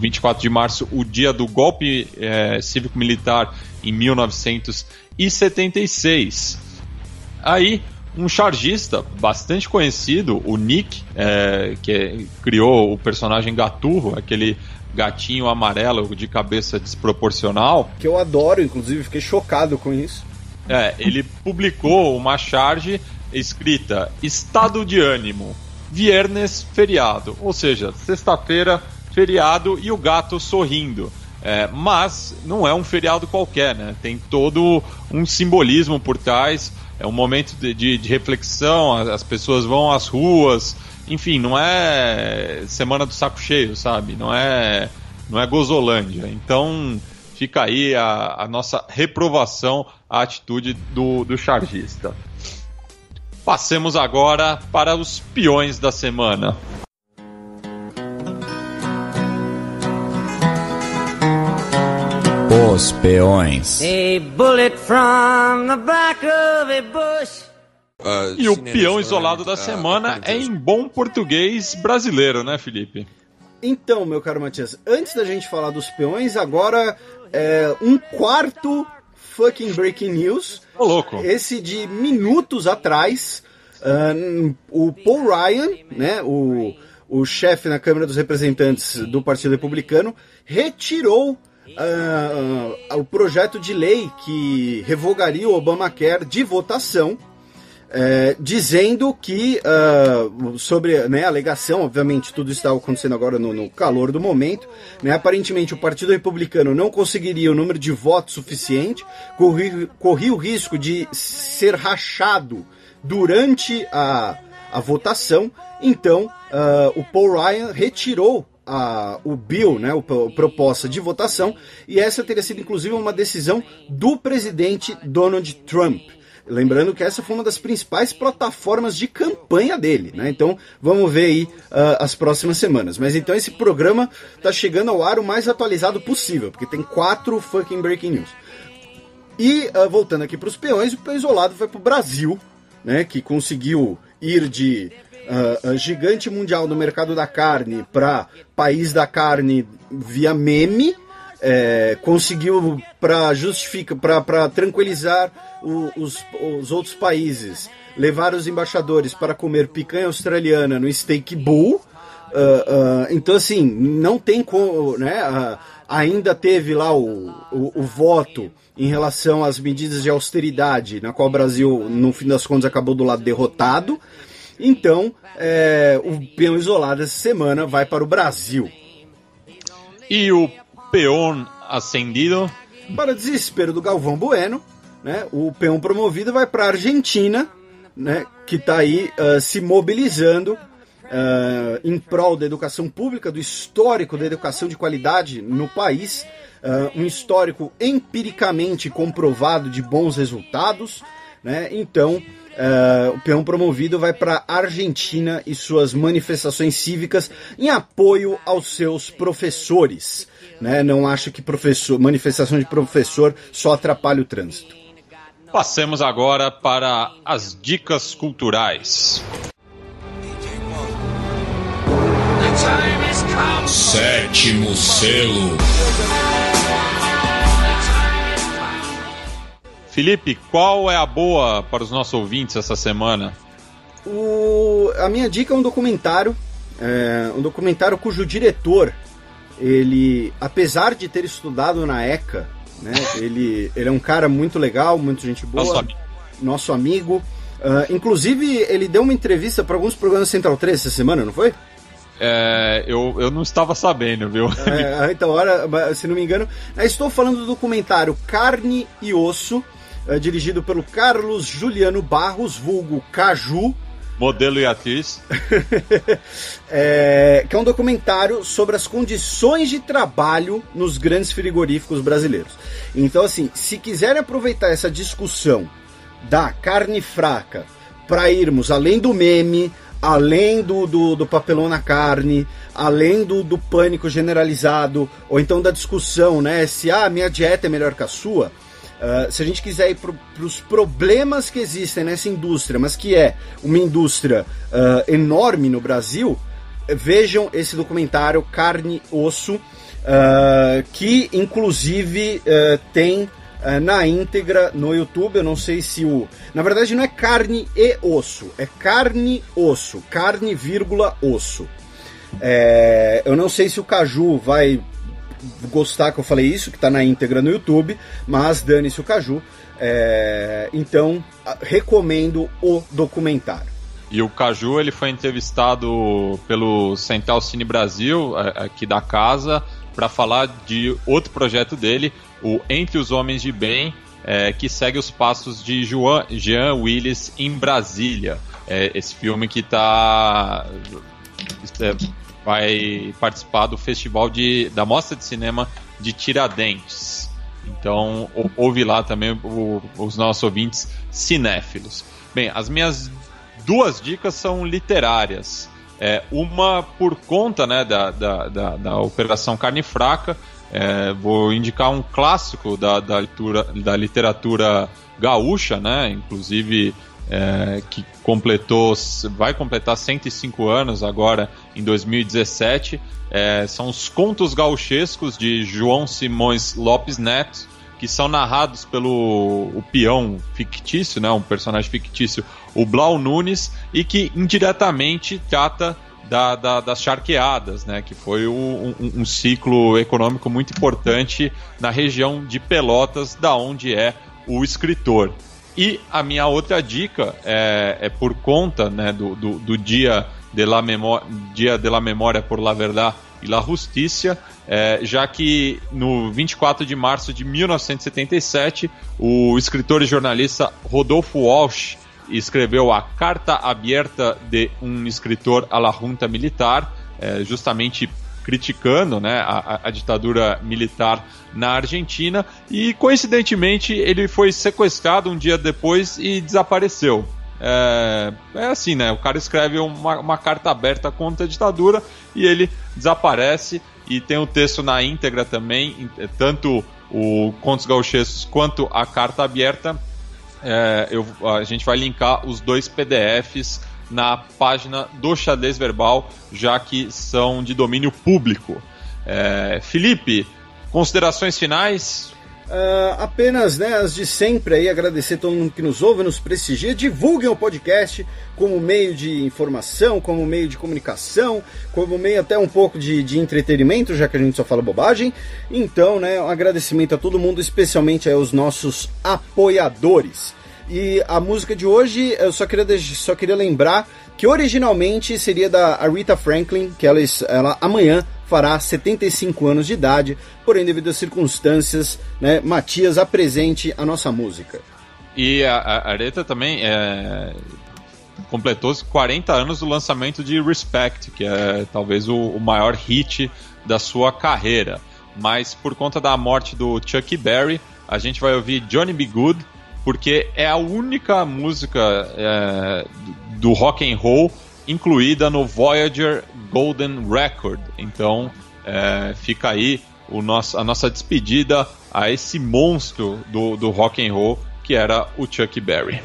24 de março o dia do golpe cívico-militar em 1976. Aí, um chargista bastante conhecido, o Nick, que criou o personagem Gaturro, aquele gatinho amarelo de cabeça desproporcional. Que eu adoro, inclusive, fiquei chocado com isso. Ele publicou uma charge escrita Estado de ânimo, viernes feriado, ou seja, sexta-feira feriado e o gato sorrindo. Mas não é um feriado qualquer, né? Tem todo um simbolismo por trás, é um momento de reflexão, as pessoas vão às ruas, enfim, não é semana do saco cheio, sabe? Não é Gozolândia. Então fica aí a nossa reprovação à atitude do chargista. Passemos agora para os peões da semana. Os peões. A bullet from the back of a bush. E o peão isolado da semana é em bom português brasileiro, né, Felipe? Então, meu caro Matias, antes da gente falar dos peões, agora um quarto fucking breaking news. Ô, louco. Esse de minutos atrás, o Paul Ryan, né, o chefe na Câmara dos Representantes do Partido Republicano, retirou o projeto de lei que revogaria o Obamacare de votação, dizendo que, sobre a alegação, obviamente tudo está acontecendo agora no calor do momento, né, aparentemente o Partido Republicano não conseguiria o número de votos suficiente, corria o risco de ser rachado durante a votação, então o Paul Ryan retirou o bill, né, a proposta de votação, e essa teria sido inclusive uma decisão do presidente Donald Trump. Lembrando que essa foi uma das principais plataformas de campanha dele, né? Então vamos ver aí as próximas semanas. Mas então esse programa tá chegando ao ar o mais atualizado possível, porque tem 4 fucking breaking news. E voltando aqui para os peões, o peão isolado foi pro Brasil, né? Que conseguiu ir de gigante mundial no mercado da carne para país da carne via meme. Conseguiu para tranquilizar os outros países, levar os embaixadores para comer picanha australiana no Steak Bull. Então assim, não tem como, né? Ainda teve lá o voto em relação às medidas de austeridade, na qual o Brasil, no fim das contas, acabou do lado derrotado. Então, o peão isolado essa semana vai para o Brasil. E o peão ascendido? Para desespero do Galvão Bueno, né, o peão promovido vai para a Argentina, né, que está aí se mobilizando em prol da educação pública, do histórico da educação de qualidade no país, um histórico empiricamente comprovado de bons resultados, né? Então o peão promovido vai para a Argentina e suas manifestações cívicas em apoio aos seus professores, né? Não acho que manifestação de professor só atrapalha o trânsito. Passemos agora para as dicas culturais. Sétimo selo. Felipe, qual é a boa para os nossos ouvintes essa semana? A minha dica é um documentário cujo diretor, ele, apesar de ter estudado na ECA, né, ele é um cara muito legal, muito gente boa, nosso amigo. Inclusive, ele deu uma entrevista para alguns programas Central 3 essa semana, não foi? Eu não estava sabendo, viu? Então, se não me engano, estou falando do documentário Carne e Osso, dirigido pelo Carlos Juliano Barros, vulgo Caju. Modelo e atriz. Que é um documentário sobre as condições de trabalho nos grandes frigoríficos brasileiros. Então, assim, se quiserem aproveitar essa discussão da carne fraca para irmos além do meme, além do papelão na carne, além do pânico generalizado, ou então da discussão, né, se a minha dieta é melhor que a sua, Se a gente quiser ir para os problemas que existem nessa indústria, mas que é uma indústria enorme no Brasil, vejam esse documentário Carne Osso, que inclusive tem na íntegra no YouTube. Eu não sei se na verdade não é Carne e Osso, é Carne Osso, carne, vírgula, osso. Eu não sei se o Caju vai gostar que eu falei isso, que tá na íntegra no YouTube, mas dane-se o Caju. Então, recomendo o documentário. E o Caju, ele foi entrevistado pelo Central Cine Brasil, aqui da casa, para falar de outro projeto dele, o Entre os Homens de Bem, que segue os passos de Jean Willis em Brasília. Esse filme que vai participar do festival da Mostra de Cinema de Tiradentes. Então, ouve lá também os nossos ouvintes cinéfilos. Bem, as minhas 2 dicas são literárias. Uma por conta, né, da Operação Carne Fraca. Vou indicar um clássico da literatura gaúcha, né, inclusive que vai completar 105 anos agora em 2017. São os Contos Gauchescos de João Simões Lopes Neto, que são narrados pelo peão fictício, né, um personagem fictício, o Blau Nunes, e que indiretamente trata das charqueadas, né, que foi um ciclo econômico muito importante na região de Pelotas, da onde é o escritor. E a minha outra dica é por conta, né, do Dia de la Memória por la Verdad e la Justicia, já que no 24 de março de 1977, o escritor e jornalista Rodolfo Walsh escreveu a Carta Aberta de um Escritor à la Junta Militar, justamente criticando, né, a ditadura militar na Argentina, e coincidentemente ele foi sequestrado um dia depois e desapareceu. Assim, né, o cara escreve uma carta aberta contra a ditadura e ele desaparece. E tem o texto na íntegra também, tanto o Contos Gauchescos quanto a Carta Aberta. A gente vai linkar os 2 PDFs na página do Xadrez Verbal, já que são de domínio público. Felipe, considerações finais? Apenas, né, as de sempre aí, agradecer todo mundo que nos ouve, nos prestigia. Divulguem o podcast como meio de informação, como meio de comunicação, como meio até um pouco de entretenimento, já que a gente só fala bobagem. Então, né, um agradecimento a todo mundo, especialmente aos nossos apoiadores. E a música de hoje, eu só queria lembrar que originalmente seria da Aretha Franklin, que ela amanhã fará 75 anos de idade, porém devido às circunstâncias, né, Matias, apresente a nossa música. E a Aretha também completou 40 anos do lançamento de Respect, que é talvez o maior hit da sua carreira. Mas por conta da morte do Chuck Berry, a gente vai ouvir Johnny B. Good, porque é a única música do rock and roll incluída no Voyager Golden Record. Então fica aí a nossa despedida a esse monstro do rock and roll que era o Chuck Berry.